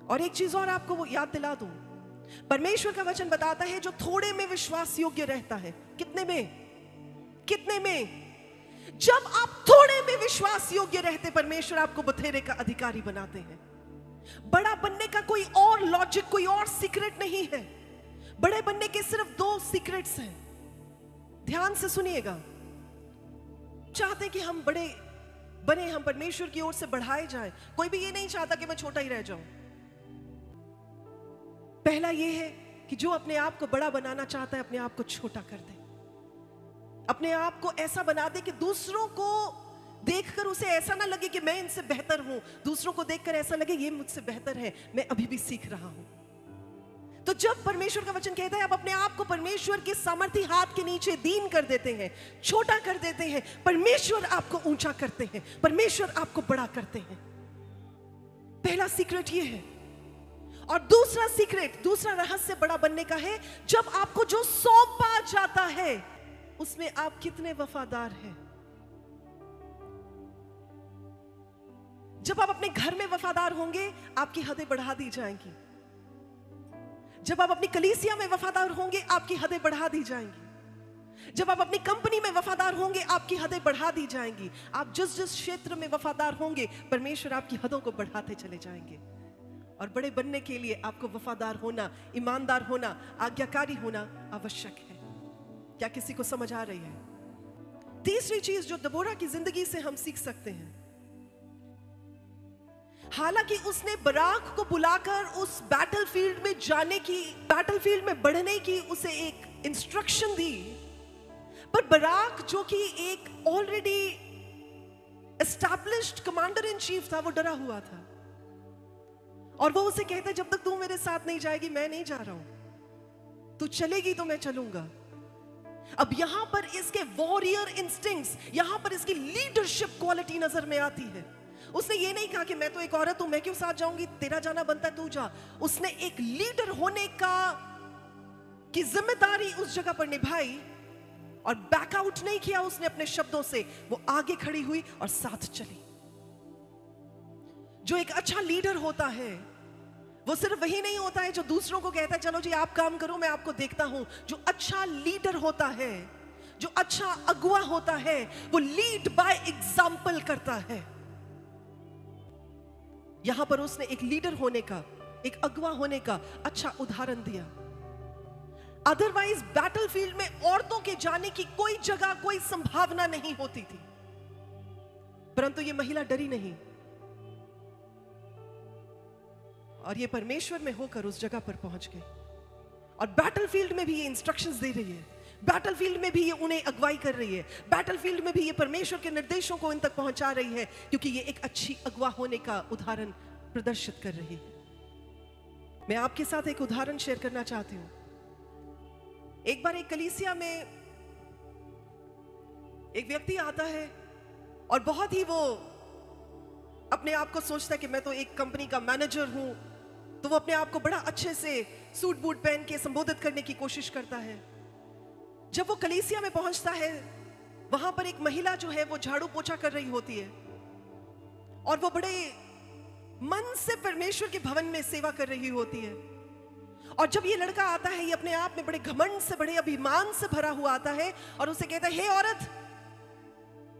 और एक चीज और आपको वो याद दिला दूं, परमेश्वर का वचन बताता है जो थोड़े में विश्वास योग्य रहता है, कितने में? जब आप थोड़े में विश्वास योग्य रहते, परमेश्वर आपको बथेरे का अधिकारी बनाते हैं। बड़ा बनने का कोई और लॉजिक, कोई और सीक्रेट नहीं है। बड़े बनने के सिर्फ 2 सीक्रेट्स हैं। ध्यान से सुनिएगा। चाहते हैं कि हम बड़े बने, हम परमेश्वर की ओर से बढ़ाए जाएं। कोई भी ये नहीं चाहता कि मैं छोटा ही रह जाऊं। पहला ये है कि जो अपने आप को बड़ा बनाना चाहता है, अपने आप को छोटा कर दे। अपने आप को ऐसा बना दे कि दूसरों को देखकर उसे ऐसा ना लगे कि मैं इनसे बेहतर हूं, दूसरों को देखकर ऐसा लगे ये मुझसे बेहतर है, मैं अभी भी सीख रहा हूं। तो जब परमेश्वर का वचन कहता है आप अपने आप को परमेश्वर के सामर्थी हाथ के नीचे दीन कर देते हैं, छोटा कर देते हैं, परमेश्वर आपको ऊंचा करते हैं, परमेश्वर आपको बड़ा करते हैं। पहला सीक्रेट ये है। और दूसरा सीक्रेट, दूसरा रहस्य बड़ा बनने का है, जब आपको जो सौंपा जाता है उसमें आप कितने वफादार हैं। जब आप अपने घर में वफादार होंगे, आपकी हदें बढ़ा दी जाएंगी। जब आप अपनी कलीसिया में वफादार होंगे, आपकी हदें बढ़ा दी जाएंगी। जब आप अपनी कंपनी में वफादार होंगे, आपकी हदें बढ़ा दी जाएंगी। आप जिस जिस क्षेत्र में वफादार होंगे, परमेश्वर आपकी हदों को बढ़ाते चले जाएंगे। और बड़े बनने के लिए आपको वफादार होना, ईमानदार होना, आज्ञाकारी होना आवश्यक है। क्या किसी को समझ आ रही है? तीसरी चीज जो दबोरा की जिंदगी से हम सीख सकते हैं, हालांकि उसने बराक को बुलाकर उस बैटलफील्ड में जाने की, बैटलफील्ड में बढ़ने की उसे एक इंस्ट्रक्शन दी, पर बराक जो कि एक already established commander in chief था, वो डरा हुआ था। और वो उसे कहता है जब तक तू मेरे साथ नहीं जाएगी मैं नहीं जा रहा हूं, तू चलेगी तो मैं चलूंगा। अब यहां पर इसके वॉरियर इंस्टिंक्ट्स, यहां पर इसकी लीडरशिप क्वालिटी नजर में आती है। उसने ये नहीं कहा कि मैं तो एक औरत हूं, मैं क्यों साथ जाऊंगी, तेरा जाना बनता है तू जा। उसने एक लीडर होने की जिम्मेदारी उस जगह पर निभाई और बैकआउट नहीं किया उसने अपने शब्दों से। वो आगे खड़ी हुई और साथ चली। जो एक अच्छा लीडर होता है वो सिर्फ वही नहीं होता है जो दूसरों को कहता है चलो जी आप काम करो मैं आपको देखता हूं। जो अच्छा लीडर होता है, जो अच्छा अगुवा होता है, वो लीड बाय एग्जाम्पल करता है। यहां पर उसने एक लीडर होने का, एक अगुवा होने का अच्छा उदाहरण दिया। अदरवाइज बैटलफील्ड में औरतों के जाने की कोई जगह, कोई संभावना नहीं होती थी। परंतु ये महिला डरी नहीं और ये परमेश्वर में होकर उस जगह पर पहुंच गई। और बैटलफील्ड में भी ये इंस्ट्रक्शंस दे रही है, बैटलफील्ड में भी ये उन्हें अगुवाई कर रही है, बैटलफील्ड में भी ये परमेश्वर के निर्देशों को इन तक पहुंचा रही है, क्योंकि ये एक अच्छी अगुवा होने का उदाहरण प्रदर्शित कर रही है। मैं आपके साथ एक उदाहरण शेयर करना चाहती हूं। एक बार एक कलीसिया में एक व्यक्ति आता है और बहुत ही वो अपने आप को सोचता है कि मैं तो एक कंपनी का मैनेजर हूं, तो वो अपने आप को बड़ा अच्छे से सूट बूट पहन के संबोधित करने की कोशिश करता है। जब वो कलीसिया में पहुंचता है, वहां पर एक महिला जो है वो झाड़ू पोछा कर रही होती है और वो बड़े मन से परमेश्वर के भवन में सेवा कर रही होती है। और जब ये लड़का आता है, ये अपने आप में बड़े घमंड से, बड़े अभिमान से भरा हुआ आता है और उसे कहता है, हे औरत,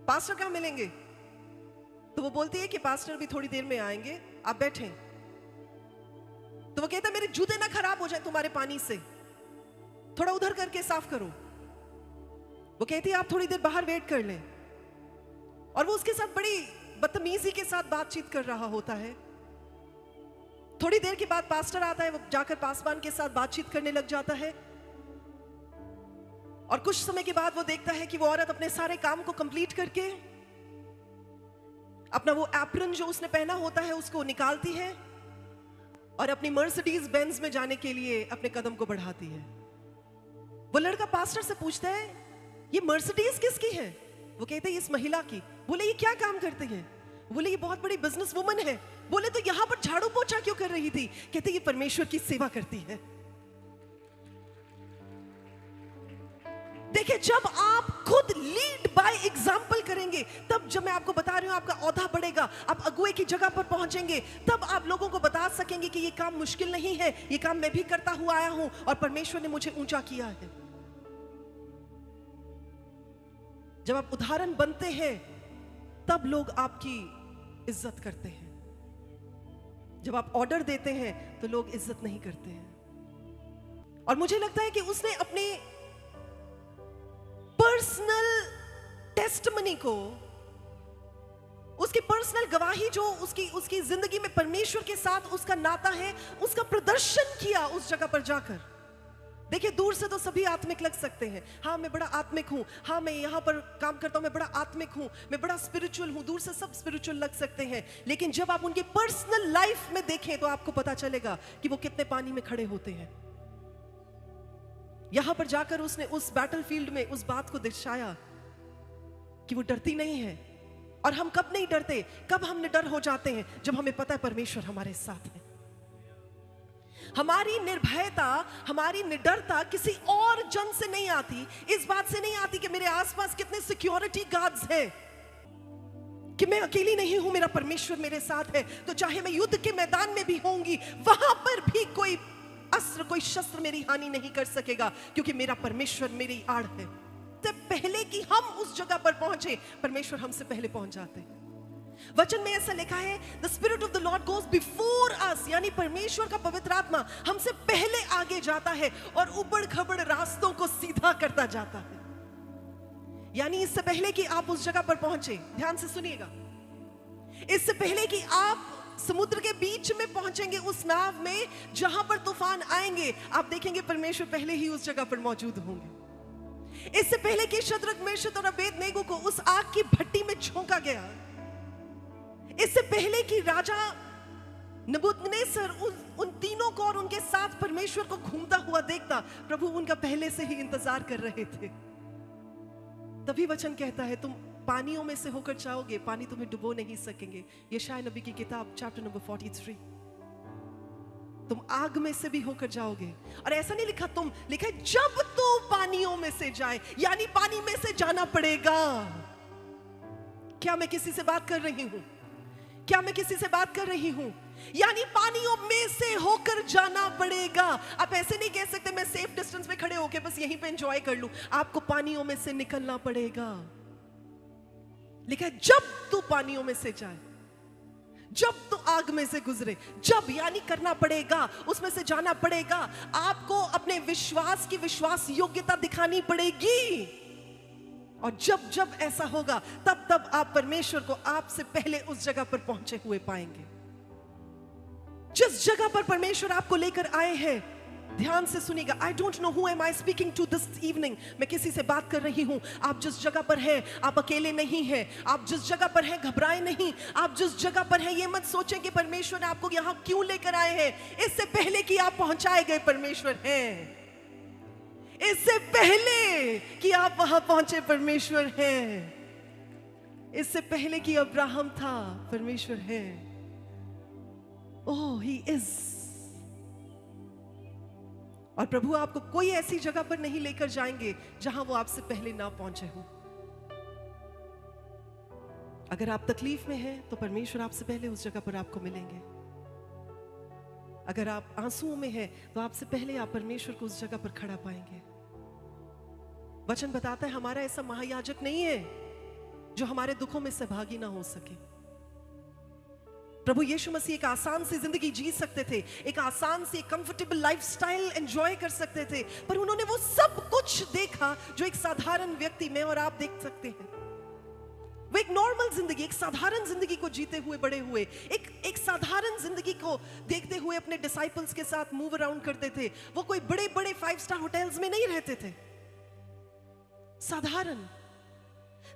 पास्टर कहां मिलेंगे? तो वो बोलती है कि पास्टर भी थोड़ी देर में आएंगे, आप बैठें। तो वो कहता है, मेरे जूते ना खराब हो जाए तुम्हारे पानी से, थोड़ा उधर करके साफ करो। वो कहती है, आप थोड़ी देर बाहर वेट कर लें। और वो उसके साथ बड़ी बदतमीजी के साथ बातचीत कर रहा होता है। थोड़ी देर के बाद पास्टर आता है, वो जाकर पासवान के साथ बातचीत करने लग जाता है। और कुछ समय के बाद वो देखता है कि वो औरत अपने सारे काम को कंप्लीट करके अपना वो एप्रन जो उसने पहना होता है उसको निकालती है और अपनी मर्सिडीज बेंज में जाने के लिए अपने कदम को बढ़ाती है। वो लड़का पास्टर से पूछता है, ये मर्सिडीज किसकी है? वो कहते हैं, इस महिला की। बोले, ये क्या काम करती है? बोले, ये बहुत बड़ी बिजनेस वुमन है। बोले, तो यहां पर झाड़ू पोछा क्यों कर रही थी? कहते, ये परमेश्वर की सेवा करती है। देखिए, जब आप खुद लीड बाय एग्जाम्पल करेंगे, तब, जब मैं आपको बता रही हूं, आपका औहदा बढ़ेगा, आप अगुवे की जगह पर पहुंचेंगे, तब आप लोगों को बता सकेंगे कि ये काम मुश्किल नहीं है, ये काम मैं भी करता हुआ आया हूं और परमेश्वर ने मुझे ऊंचा किया है। जब आप उदाहरण बनते हैं, तब लोग आपकी इज्जत करते हैं। जब आप ऑर्डर देते हैं तो लोग इज्जत नहीं करते हैं। और मुझे लगता है कि उसने अपने पर्सनल टेस्टमनी को, उसकी पर्सनल गवाही जो उसकी जिंदगी में परमेश्वर के साथ उसका नाता है, उसका प्रदर्शन किया उस जगह पर जाकर। देखिए, दूर से तो सभी आत्मिक लग सकते हैं। हाँ, मैं बड़ा आत्मिक हूं, हाँ मैं यहां पर काम करता हूं, मैं बड़ा आत्मिक हूं, मैं बड़ा स्पिरिचुअल हूं। दूर से सब स्पिरिचुअल लग सकते हैं, लेकिन जब आप उनकी पर्सनल लाइफ में देखें तो आपको पता चलेगा कि वो कितने पानी में खड़े होते हैं। यहां पर जाकर उसने उस बैटलफील्ड में उस बात को दर्शाया कि वो डरती नहीं है। और हम कब नहीं डरते, कब हम निडर हो जाते हैं? जब हमें पता है परमेश्वर हमारे साथ है। हमारी निर्भयता, हमारी निडरता किसी और जन से नहीं आती, इस बात से नहीं आती कि मेरे आसपास कितने सिक्योरिटी गार्ड्स हैं, कि मैं अकेली नहीं हूं, मेरा परमेश्वर मेरे साथ है। तो चाहे मैं युद्ध के मैदान में भी होंगी, वहां पर भी कोई अस्त्र, कोई शस्त्र मेरी हानि नहीं कर सकेगा, क्योंकि मेरा परमेश्वर मेरी आड़ है। तो पहले कि हम उस जगह पर पहुंचे, परमेश्वर हमसे पहले पहुंच जाते हैं। वचन में ऐसा लिखा है, the spirit of the Lord goes before us, यानी परमेश्वर का पवित्र आत्मा हमसे पहले आगे जाता है और उबड़ खबड़ रास्तों को सीधा करता जाता है। यानी इससे पहले कि आप उस जगह पर पहुंचे, ध्यान से सुनिएगा, इससे पहले कि आप समुद्र के बीच में पहुंचेंगे, उस नाव में जहां पर तूफान आएंगे, आप देखेंगे परमेश्वर पहले ही उस जगह पर मौजूद होंगे। इससे पहले कि शद्रक, मेशक और अबेदनेगो को उस आग की भट्टी में झोंका गया, इससे पहले कि राजा नबूकदनेस्सर उन तीनों को और उनके साथ परमेश्वर को घूमता हुआ देखता, प्रभु उनका पहले से ही इंतजार कर रहे थे। तभी वचन कहता है तुम पानियों में से होकर जाओगे, पानी तुम्हें डुबो नहीं सकेंगे। यशायाह नबी की किताब चैप्टर नंबर 43। तुम आग में से भी होकर जाओगे। और ऐसा नहीं लिखा तुम, लिखा है जब तू पानियों में से जाए, यानी पानी में से जाना पड़ेगा। क्या मैं किसी से बात कर रही हूं? क्या मैं किसी से बात कर रही हूं? यानी पानियों में से होकर जाना पड़ेगा। आप ऐसे नहीं कह सकते मैं सेफ डिस्टेंस में खड़े होकर बस यहीं पे एंजॉय कर लूं। आपको पानियों में से निकलना पड़ेगा। लिखा है जब तू पानियों में से जाए, जब तू आग में से गुजरे। जब यानी करना पड़ेगा, उसमें से जाना पड़ेगा। आपको अपने विश्वास की विश्वास योग्यता दिखानी पड़ेगी। और जब जब ऐसा होगा तब तब आप परमेश्वर को आपसे पहले उस जगह पर पहुंचे हुए पाएंगे जिस जगह पर परमेश्वर आपको लेकर आए हैं। ध्यान से सुनिएगा। I don't know who am I speaking to this evening. मैं किसी से बात कर रही हूं। आप जिस जगह पर हैं आप अकेले नहीं हैं। आप जिस जगह पर हैं घबराए नहीं। आप जिस जगह पर हैं ये मत सोचें कि परमेश्वर ने आपको यहां क्यों लेकर आए हैं। इससे पहले कि आप पहुंचाए गए परमेश्वर हैं। इससे पहले कि आप वहां पहुंचे परमेश्वर है। इससे पहले कि अब्राहम था परमेश्वर है। ओह ही इज। और प्रभु आपको कोई ऐसी जगह पर नहीं लेकर जाएंगे जहां वो आपसे पहले ना पहुंचे हो। अगर आप तकलीफ में हैं तो परमेश्वर आपसे पहले उस जगह पर आपको मिलेंगे। अगर आप आंसुओं में हैं तो आपसे पहले आप परमेश्वर को उस जगह पर खड़ा पाएंगे। वचन बताता है हमारा ऐसा महायाजक नहीं है जो हमारे दुखों में सहभागी ना हो सके। प्रभु यीशु मसीह एक आसान सी जिंदगी जी सकते थे, एक आसान सी कंफर्टेबल लाइफस्टाइल एंजॉय कर सकते थे, पर उन्होंने वो सब कुछ देखा जो एक साधारण व्यक्ति में और आप देख सकते हैं। वो एक नॉर्मल जिंदगी, एक साधारण जिंदगी को जीते हुए बड़े हुए, एक साधारण जिंदगी को देखते हुए अपने डिसाइपल्स के साथ मूव अराउंड करते थे। वो कोई बड़े बड़े 5 स्टार होटल्स में नहीं रहते थे, साधारण।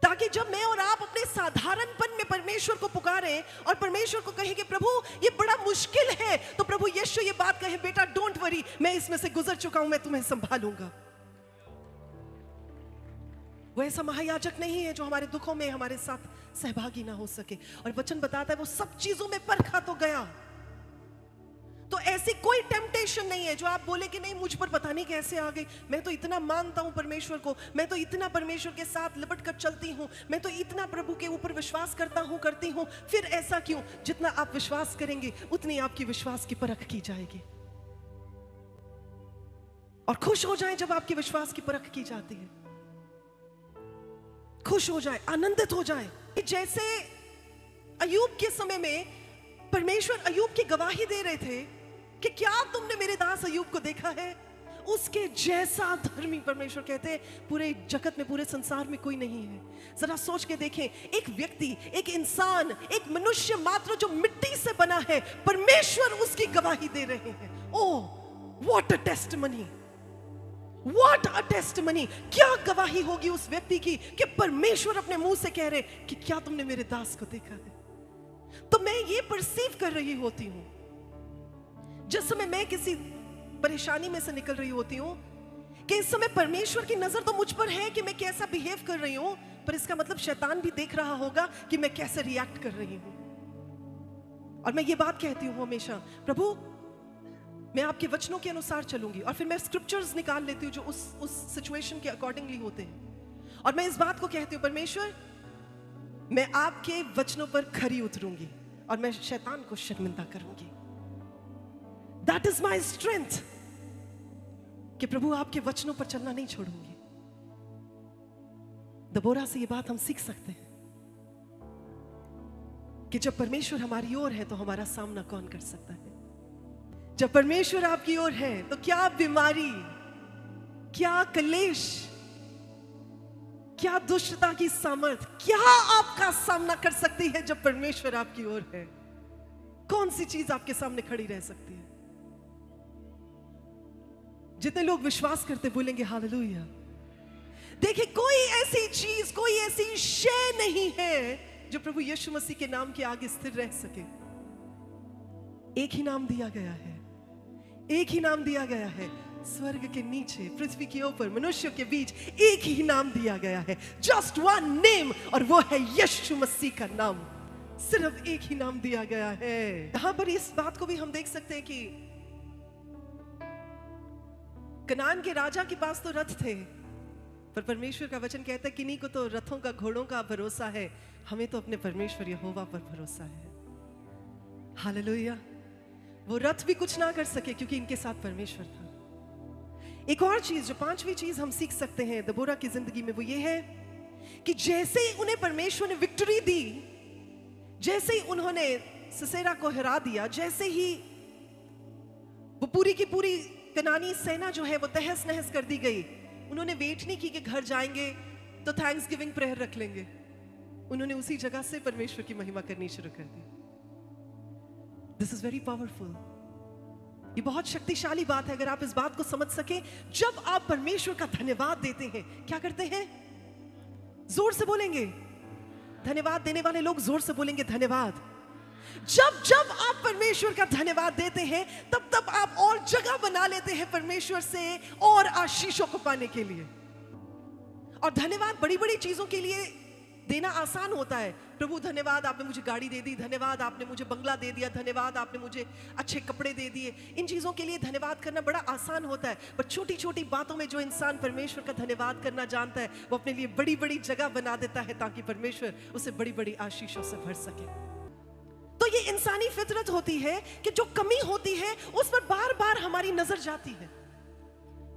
ताकि जब मैं और आप अपने साधारणपन में परमेश्वर को पुकारें और परमेश्वर को कहें कि प्रभु ये बड़ा मुश्किल है, तो प्रभु यीशु ये बात कहे बेटा डोंट वरी, मैं इसमें से गुजर चुका हूं, मैं तुम्हें संभालूंगा। वो ऐसा महायाजक नहीं है जो हमारे दुखों में हमारे साथ सहभागी ना हो सके। और वचन बताता है वो सब चीजों में परखा तो गया। तो ऐसी कोई टेम्पटेशन नहीं है जो आप बोले कि नहीं मुझ पर पता नहीं कैसे आ गई। मैं तो इतना मानता हूं परमेश्वर को, मैं तो इतना परमेश्वर के साथ लिपट कर चलती हूं, मैं तो इतना प्रभु के ऊपर विश्वास करती हूं, फिर ऐसा क्यों? जितना आप विश्वास करेंगे उतनी आपकी विश्वास की परख की जाएगी। और खुश हो जाएं जब आपकी विश्वास की परख की जाती है। खुश हो जाए, आनंदित हो जाए। जैसे अय्यूब के समय में परमेश्वर अय्यूब की गवाही दे रहे थे कि क्या तुमने मेरे दास अय्यूब को देखा है? उसके जैसा धर्मी परमेश्वर कहते हैं पूरे जगत में, पूरे संसार में कोई नहीं है। जरा सोच के देखें, एक व्यक्ति, एक इंसान, एक मनुष्य मात्र जो मिट्टी से बना है, परमेश्वर उसकी गवाही दे रहे हैं। Oh what a testimony, what a testimony. क्या गवाही होगी उस व्यक्ति की कि परमेश्वर अपने मुंह से कह रहे कि क्या तुमने मेरे दास को देखा है? तो मैं ये परसीव कर रही होती हूं जिस समय मैं किसी परेशानी में से निकल रही होती हूं कि इस समय परमेश्वर की नजर तो मुझ पर है कि मैं कैसा बिहेव कर रही हूं, पर इसका मतलब शैतान भी देख रहा होगा कि मैं कैसे रिएक्ट कर रही हूं। और मैं ये बात कहती हूं हमेशा, प्रभु मैं आपके वचनों के अनुसार चलूंगी। और फिर मैं स्क्रिप्चर्स निकाल लेती हूं जो उस सिचुएशन के अकॉर्डिंगली होते हैं। और मैं इस बात को कहती हूं परमेश्वर मैं आपके वचनों पर खरी उतरूंगी और मैं शैतान को शर्मिंदा करूंगी। That is my strength कि प्रभु आपके वचनों पर चलना नहीं छोड़ूंगी। दबोरा से ये बात हम सीख सकते हैं कि जब परमेश्वर हमारी ओर है तो हमारा सामना कौन कर सकता है? जब परमेश्वर आपकी ओर है तो क्या बीमारी, क्या कलेश, क्या दुष्टता की सामर्थ, क्या आपका सामना कर सकती है? जब परमेश्वर आपकी ओर है कौन सी चीज आपके सामने खड़ी रह सकती है? जितने लोग विश्वास करते बोलेंगे हालेलुया। देखिए कोई ऐसी चीज, कोई ऐसी शय नहीं है जो प्रभु यीशु मसीह के नाम के आगे स्थिर रह सके। एक ही नाम दिया गया है, एक ही नाम दिया गया है, स्वर्ग के नीचे, पृथ्वी के ऊपर, मनुष्यों के बीच एक ही नाम दिया गया है, जस्ट वन नेम, और वो है यीशु मसीह का नाम। सिर्फ एक ही नाम दिया गया है। यहां पर इस बात को भी हम देख सकते हैं कि कनान के राजा के पास तो रथ थे, पर परमेश्वर का वचन कहता है किन्हीं को तो रथों का, घोड़ों का भरोसा है, हमें तो अपने परमेश्वर यहोवा पर भरोसा है। हालेलुया। वो रथ भी कुछ ना कर सके क्योंकि इनके साथ परमेश्वर था। एक और चीज, जो पांचवी चीज हम सीख सकते हैं दबोरा की जिंदगी में, वो ये है कि जैसे ही उन्हें परमेश्वर ने विक्ट्री दी, जैसे ही उन्होंने सिसेरा को हरा दिया, जैसे ही वो पूरी की पूरी कनानी सेना जो है वो तहस नहस कर दी गई, उन्होंने वेट नहीं की कि घर जाएंगे तो थैंक्स गिविंग प्रेयर रख लेंगे। उन्होंने उसी जगह से परमेश्वर की महिमा करनी शुरू कर दी। This is very powerful. ये बहुत शक्तिशाली बात है अगर आप इस बात को समझ सके। जब आप परमेश्वर का धन्यवाद देते हैं, क्या करते हैं? जोर से बोलेंगे धन्यवाद। देने वाले लोग जोर से बोलेंगे धन्यवाद। जब जब आप परमेश्वर का धन्यवाद देते हैं, तब तब आप और जगह बना लेते हैं परमेश्वर से और आशीषों को पाने के लिए। और धन्यवाद बड़ी बड़ी चीजों के लिए देना आसान होता है। प्रभु धन्यवाद, आपने मुझे गाड़ी दे दी, धन्यवाद आपने मुझे बंगला दे दिया, धन्यवाद आपने मुझे अच्छे कपड़े दे दिए। इन चीजों के लिए धन्यवाद करना बड़ा आसान होता है, पर छोटी छोटी बातों में जो इंसान परमेश्वर का धन्यवाद करना जानता है, वो अपने लिए बड़ी बड़ी जगह बना देता है ताकि परमेश्वर उसे बड़ी बड़ी आशीषों से भर सके। तो ये इंसानी फितरत होती है कि जो कमी होती है उस पर बार बार हमारी नजर जाती है।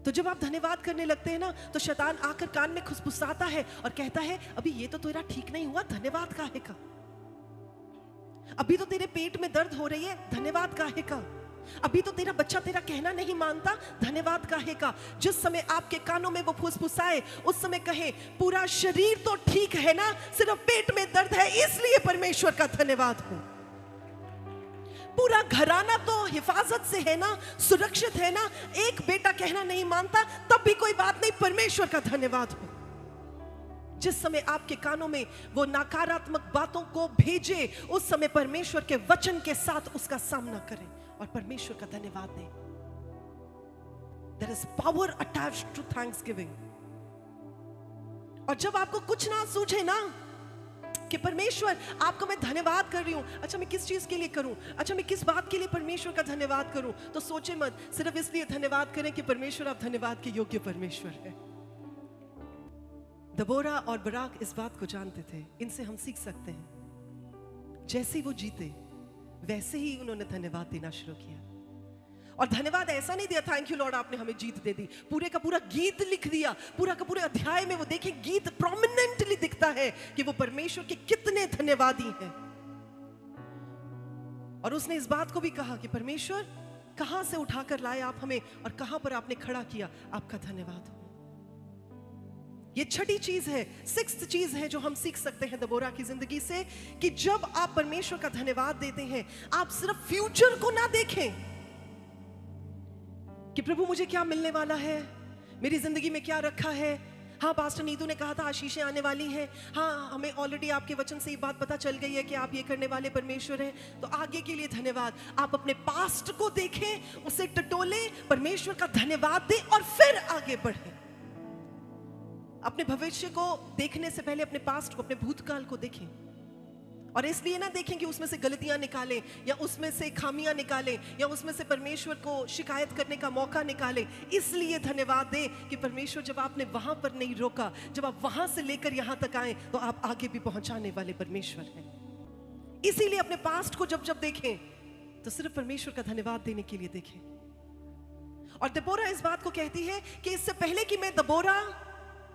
तो जब आप धन्यवाद करने लगते हैं ना, तो शैतान आकर कान में खुसफुसाता है और कहता है अभी ये तो तेरा ठीक नहीं हुआ, धन्यवाद काहे का? अभी तो तेरे पेट में दर्द हो रही है, धन्यवाद काहे का? अभी तो तेरा बच्चा तेरा कहना नहीं मानता, धन्यवाद काहे का? जिस समय आपके कानों में वो फुसफुसाए, उस समय कहे पूरा शरीर तो ठीक है ना, सिर्फ पेट में दर्द है, इसलिए परमेश्वर का धन्यवाद हो। पूरा घराना तो हिफाजत से है ना, सुरक्षित है ना, एक बेटा कहना नहीं मानता, तब भी कोई बात नहीं, परमेश्वर का धन्यवाद हो। जिस समय आपके कानों में वो नकारात्मक बातों को भेजे, उस समय परमेश्वर के वचन के साथ उसका सामना करें और परमेश्वर का धन्यवाद दें। There is power attached to thanksgiving। और जब आपको कुछ ना सूझे ना कि परमेश्वर आपको मैं धन्यवाद कर रही हूं, अच्छा मैं किस चीज के लिए करूं, अच्छा मैं किस बात के लिए परमेश्वर का धन्यवाद करूं, तो सोचे मत, सिर्फ इसलिए धन्यवाद करें कि परमेश्वर आप धन्यवाद के योग्य परमेश्वर है। दबोरा और बराक इस बात को जानते थे। इनसे हम सीख सकते हैं, जैसे ही वो जीते वैसे ही उन्होंने धन्यवाद देना शुरू किया। और धन्यवाद ऐसा नहीं दिया थैंक यू लॉर्ड आपने हमें जीत दे दी, पूरे का पूरा गीत लिख दिया। पूरा का पूरे अध्याय में वो देखें गीत प्रोमिनेंटली दिखता है कि वो परमेश्वर के कितने धन्यवादी हैं। और उसने इस बात को भी कहा कि परमेश्वर कहां से उठाकर लाए आप हमें और कहां पर आपने खड़ा किया, आपका धन्यवाद हो। ये छठी चीज है, सिक्स्थ चीज है जो हम सीख सकते हैं दबोरा की जिंदगी से, कि जब आप परमेश्वर का धन्यवाद देते हैं, आप सिर्फ फ्यूचर को ना देखें कि प्रभु मुझे क्या मिलने वाला है, मेरी जिंदगी में क्या रखा है। हाँ, पास्टर नीतू ने कहा था आशीषें आने वाली हैं, हाँ हमें ऑलरेडी आपके वचन से ये बात पता चल गई है कि आप ये करने वाले परमेश्वर हैं, तो आगे के लिए धन्यवाद। आप अपने पास्ट को देखें, उसे टटोलें, परमेश्वर का धन्यवाद दें और फिर आगे बढ़ें। अपने भविष्य को देखने से पहले अपने पास्ट को, अपने भूतकाल को देखें, और इसलिए ना देखें कि उसमें से गलतियां निकालें या उसमें से खामियां निकालें या उसमें से परमेश्वर को शिकायत करने का मौका निकालें। इसलिए धन्यवाद दें कि परमेश्वर जब आपने वहां पर नहीं रोका, जब आप वहां से लेकर यहां तक आए, तो आप आगे भी पहुंचाने वाले परमेश्वर हैं। इसीलिए अपने पास्ट को जब जब देखें तो सिर्फ परमेश्वर का धन्यवाद देने के लिए देखें। और दबोरा इस बात को कहती है कि इससे पहले कि मैं दबोरा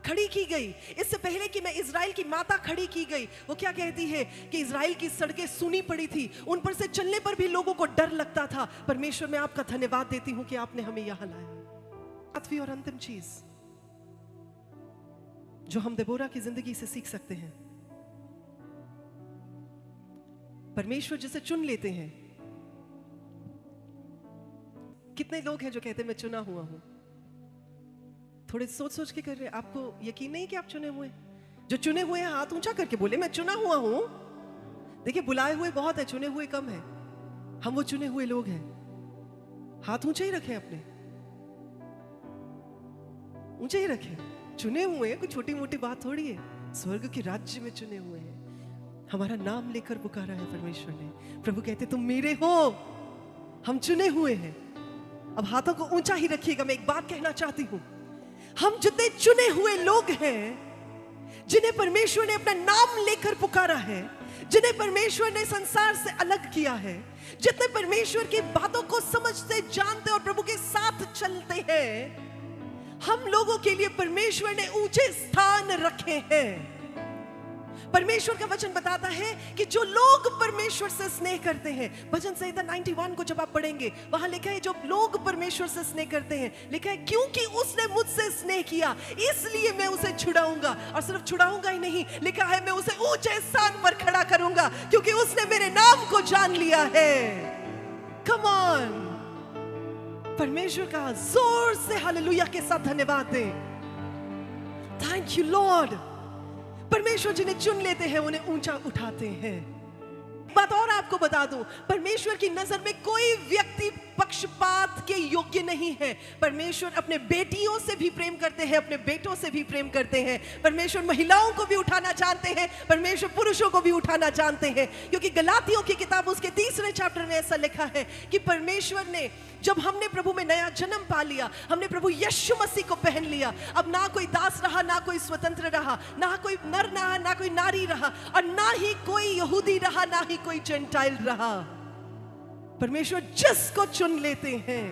खड़ी की गई, इससे पहले कि मैं इजराइल की माता खड़ी की गई, वो क्या कहती है कि इजराइल की सड़कें सूनी पड़ी थी, उन पर से चलने पर भी लोगों को डर लगता था। परमेश्वर मैं आपका धन्यवाद देती हूं कि आपने हमें यहां लाया। आठवीं और अंतिम चीज जो हम दबोरा की जिंदगी से सीख सकते हैं, परमेश्वर जिसे चुन लेते हैं। कितने लोग हैं जो कहते हैं मैं चुना हुआ हूं? थोड़े सोच सोच के कर रहे हैं। आपको यकीन नहीं कि आप चुने हुए? जो चुने हुए हैं हाथ ऊंचा करके बोले मैं चुना हुआ हूं। देखिए बुलाए हुए बहुत है, चुने हुए कम है। हम वो चुने हुए लोग हैं, हाथ ऊंचे ही रखें अपने। ऊंचे ही रखे, चुने हुए हैं, कोई छोटी मोटी बात थोड़ी है। स्वर्ग के राज्य में चुने हुए हैं, हमारा नाम लेकर पुकारा है परमेश्वर ने। प्रभु कहते तुम मेरे हो, हम चुने हुए हैं। अब हाथों को ऊंचा ही रखिएगा। मैं एक बात कहना चाहती हूं, हम जितने चुने हुए लोग हैं, जिन्हें परमेश्वर ने अपना नाम लेकर पुकारा है, जिन्हें परमेश्वर ने संसार से अलग किया है, जितने परमेश्वर की बातों को समझते, जानते और प्रभु के साथ चलते हैं, हम लोगों के लिए परमेश्वर ने ऊंचे स्थान रखे हैं। परमेश्वर का वचन बताता है कि जो लोग परमेश्वर से स्नेह करते हैं, भजन संहिता 91 को जब आप पढ़ेंगे, वहां लिखा है जो लोग परमेश्वर से स्नेह करते हैं, लिखा है क्योंकि उसने मुझसे स्नेह किया इसलिए मैं उसे छुड़ाऊंगा। और सिर्फ छुड़ाऊंगा ही नहीं, लिखा है मैं उसे ऊंचे स्थान पर खड़ा करूंगा क्योंकि उसने मेरे नाम को जान लिया है। कम ऑन, परमेश्वर का जोर से हालेलुया के साथ धन्यवाद दें। Thank you Lord. परमेश्वर जिन्हें चुन लेते हैं उन्हें ऊंचा उठाते हैं। बात और आपको बता दूं, परमेश्वर की नजर में कोई व्यक्ति पक्षपात के योग्य नहीं है। परमेश्वर अपने बेटियों से भी प्रेम करते हैं, अपने बेटों से भी प्रेम करते हैं। परमेश्वर महिलाओं को भी उठाना जानते हैं, परमेश्वर पुरुषों को भी उठाना जानते हैं। क्योंकि गलातियों की किताब उसके 3 चैप्टर में ऐसा लिखा है कि परमेश्वर ने, जब हमने प्रभु में नया जन्म पा लिया, हमने प्रभु यीशु मसीह को पहन लिया, अब ना कोई दास रहा, ना कोई स्वतंत्र रहा, ना कोई नर रहा, ना कोई नारी रहा, और ना ही कोई यहूदी रहा, ना ही कोई जेंटाइल रहा। परमेश्वर जिसको चुन लेते हैं,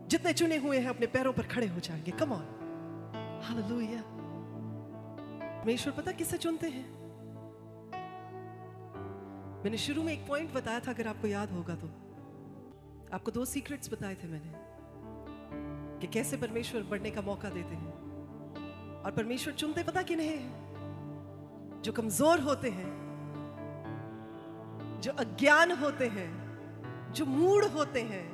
जितने चुने हुए हैं अपने पैरों पर खड़े हो जाएंगे। Come on, hallelujah. परमेश्वर पता किसे चुनते हैं? मैंने शुरू में एक पॉइंट बताया था, अगर आपको याद होगा तो, आपको 2 सीक्रेट्स बताए थे मैंने कि कैसे परमेश्वर बढ़ने का मौका देते हैं। और परमेश्वर चुनते पता किन्हें हैं? जो कमजोर होते हैं, जो अज्ञान होते हैं, जो मूढ़ होते हैं,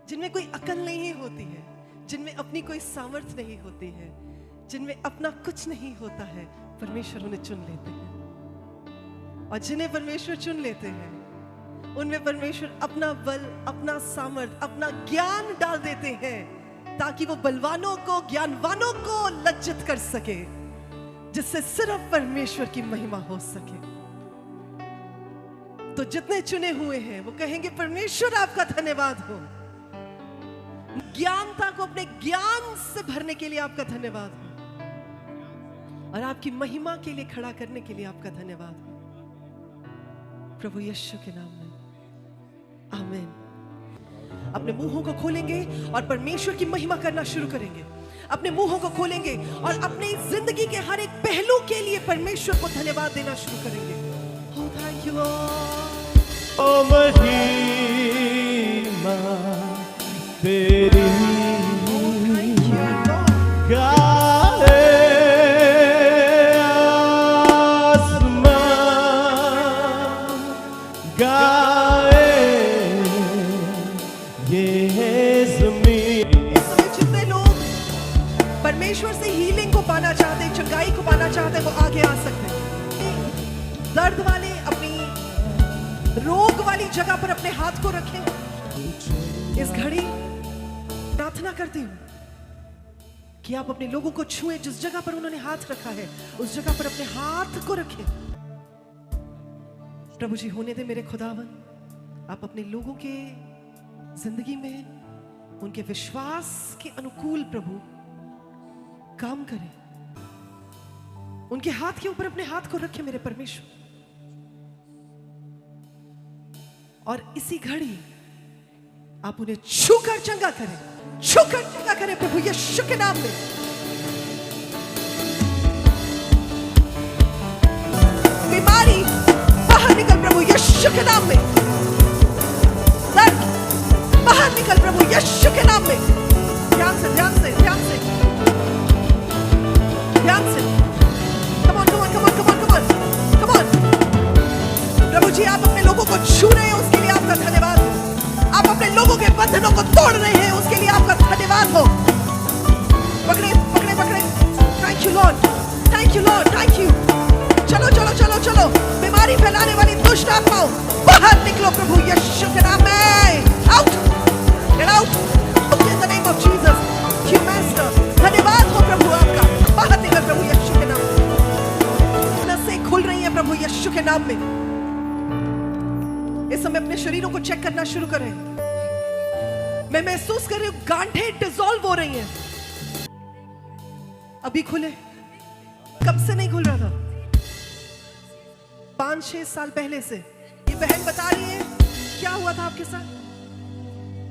जिनमें कोई अकल नहीं होती है, जिनमें अपनी कोई सामर्थ्य नहीं होती है, जिनमें अपना कुछ नहीं होता है, परमेश्वर उन्हें चुन लेते हैं। और जिन्हें परमेश्वर चुन लेते हैं, उनमें परमेश्वर अपना बल, अपना सामर्थ, अपना ज्ञान डाल देते हैं, ताकि वो बलवानों को, ज्ञानवानों को लज्जित कर सके, जिससे सिर्फ परमेश्वर की महिमा हो सके। तो जितने चुने हुए हैं वो कहेंगे परमेश्वर आपका धन्यवाद हो। ज्ञानता को अपने ज्ञान से भरने के लिए आपका धन्यवाद हो, और आपकी महिमा के लिए खड़ा करने के लिए आपका धन्यवाद हो। प्रभु यीशु के नाम में आमीन। अपने मुंहों को खोलेंगे और परमेश्वर की महिमा करना शुरू करेंगे। अपने मुंहों को खोलेंगे और अपनी जिंदगी के हर एक पहलू के लिए परमेश्वर को धन्यवाद देना शुरू करेंगे। Oh, thank you, Lord. ओ महिमा तेरी Thank you, Lord. गाए आसमां, गाए ये ज़मीन। इस समय जितने लोग परमेश्वर से हीलिंग को पाना चाहते हैं, चंगाई को पाना चाहते हैं, वो आगे आ सकते हैं। दर्द वाले अपनी रोग वाली जगह पर अपने हाथ को रखें। इस घड़ी प्रार्थना करती हूं कि आप अपने लोगों को छुएं, जिस जगह पर उन्होंने हाथ रखा है उस जगह पर अपने हाथ को रखें। प्रभु जी, होने दे मेरे खुदावन, आप अपने लोगों के जिंदगी में उनके विश्वास के अनुकूल प्रभु काम करें। उनके हाथ के ऊपर अपने हाथ को रखें मेरे परमेश्वर, और इसी घड़ी आप उन्हें छूकर चंगा करें, छूकर चंगा करें प्रभु यीशु के नाम में। बीमारी बाहर निकल प्रभु यीशु के नाम में। दर्द बाहर निकल प्रभु यीशु के नाम में। ध्यान से, ध्यान से, ध्यान से, ध्यान से। Come on, come on, come on, come on, come on, come on. प्रभु जी, आप अपने लोगों को छू रहे हैं, उसके लिए आपका धन्यवाद हो। आप अपने लोगों के बंधनों को तोड़ रहे हैं, उसके लिए आपका धन्यवाद हो। पकड़े, पकड़े, पकड़े। Thank you Lord, thank you Lord, thank you. चलो, चलो, चलो, चलो। बीमारी फैलाने वाली दुष्ट आत्माओं बाहर निकलो प्रभु यीशु के नाम में। Out, get out, In the name of Jesus. You master. धन्यवाद हो प्रभु आपका। बाहर निकल प्रभु यीशु के नाम में। नसें खुल रही हैं प्रभु यीशु के नाम में। इस समय अपने शरीरों को चेक करना शुरू करें। मैं महसूस कर रही हूँ गांठें डिसॉल्व हो रही हैं। अभी खुले। कब से नहीं खुल रहा था? 5-6 साल पहले से। ये बहन बता रही है क्या हुआ था आपके साथ?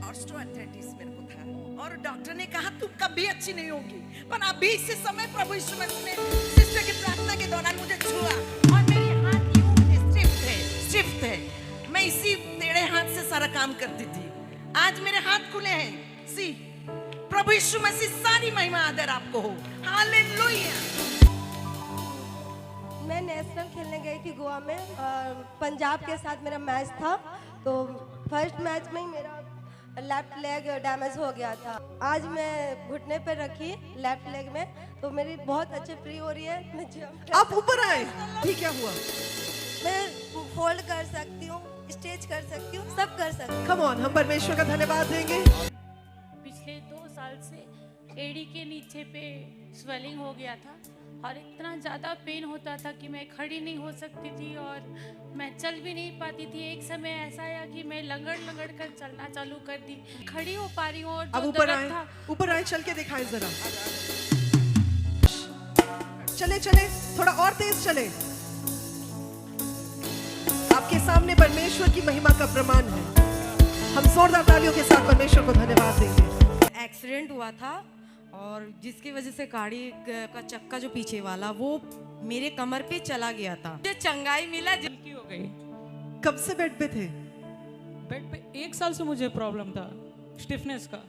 ऑस्टियोआर्थराइटिस मेरे को था और डॉक्टर ने कहा तुम कभी अच्छी नहीं होगी, पर अभी इस समय प्रभु यीशु मसीह ने सिस्टर की प्रार्थना के दौरान मुझे छुआ और मेरे हाथ यूं स्टिफ थे। मैं इसी टेढ़े हाथ से सारा काम करती थी। आज मेरे हाथ खुले हैं। सी प्रभु यीशु मसीह, सारी महिमा आदर आपको हो। हालेलुया। मैं नेशनल खेलने गई थी गोवा में और पंजाब के साथ मेरा मैच था। तो फर्स्ट मैच में ही मेरा लेफ्ट लेग डैमेज हो गया था। आज मैं घुटने पर रखी लेफ्ट लेग में, तो मेरी बहुत अच्छी फ्री हो रही है। मैं आप ऊपर आए। ये क्या हुआ? मैं फोल्ड कर सकती हूँ, स्ट्रेच कर सकती हूँ, सब कर सकती हूँ। कम ऑन, हम परमेश्वर का धन्यवाद देंगे। पिछले 2 साल से एड़ी के नीचे पे स्वेलिंग हो गया था और इतना ज़्यादा पेन होता था कि मैं खड़ी नहीं हो सकती थी और मैं चल भी नहीं पाती थी। एक समय ऐसा आया कि मैं लंगड़ कर चलना चालू कर दी, खड़ी हो पा रही हूँ। और अब जो ऊपर दर्द आए, था, ऊपर आए, चल के दिखाएं जरा। चले थोड़ा और तेज चले। आपके सामने परमेश्वर की महिमा का प्रमाण है। हम जोरदार तालियों के साथ परमेश्वर को धन्यवाद देंगे। एक्सीडेंट हुआ था और जिसकी वजह से गाड़ी का चक्का जो पीछे वाला वो मेरे कमर पे चला गया था। मुझे चंगाई मिला, की हो गई। कब से बेड पे थे? बेड पे 1 साल से मुझे प्रॉब्लम था स्टिफनेस का,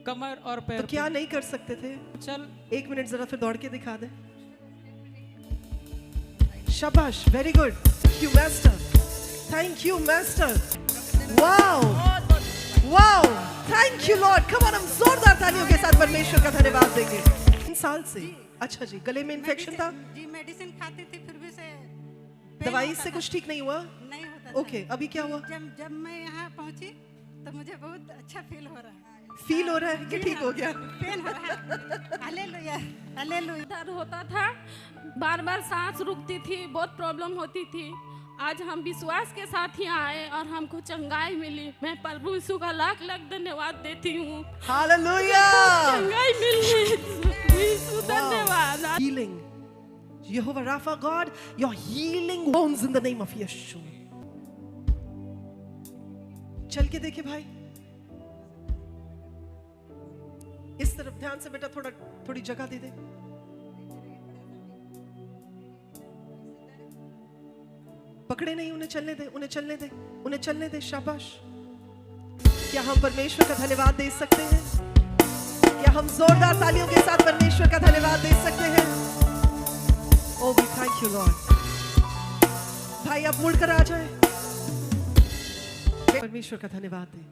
कमर और पैर तो क्या नहीं कर सकते थे? चल 1 मिनट जरा फिर दौड़ के दिखा दे। शाबाश, very good. You master, thank you master. Wow wow, thank you Lord. Come on, हम जोरदार तालियों के साथ परमेश्वर का धन्यवाद देंगे। 3 साल से। अच्छा जी, गले में इन्फेक्शन था? जी मेडिसिन खाती थी, फिर भी से दवाई से कुछ ठीक नहीं हुआ? नहीं होता था। ओके, अभी क्या हुआ? जब मैं यहाँ पहुँची तो मुझे बहुत अच्छा फील हो रहा है। फील हो रहा है कि ठीक हो गया? पेन हो रहा है। Hallelujah, hallelujah. दर्द होता था, बार सांस रुकती थी, बहुत प्रॉब्लम होती थी। आज हम विश्वास के साथ ही आए और हमको चंगाई मिली। मैं प्रभु यीशु का लाख धन्यवाद देती हूँ। हालेलुया, चंगाई मिली। यीशु धन्यवाद। healing. Jehovah Rapha God, you're healing wounds in the name of Yeshua. चल के देखे भाई। इस तरफ ध्यान से बेटा, थोड़ी जगह दे दे। पकड़े नहीं, उन्हें चलने दे, उन्हें चलने दे, उन्हें चलने दे। शाबाश। क्या हम परमेश्वर का धन्यवाद दे सकते हैं? क्या हम जोरदार तालियों के साथ परमेश्वर का धन्यवाद दे सकते हैं? Oh, we thank you, Lord. भाई आप मुड़कर आ जाए। परमेश्वर का धन्यवाद दें।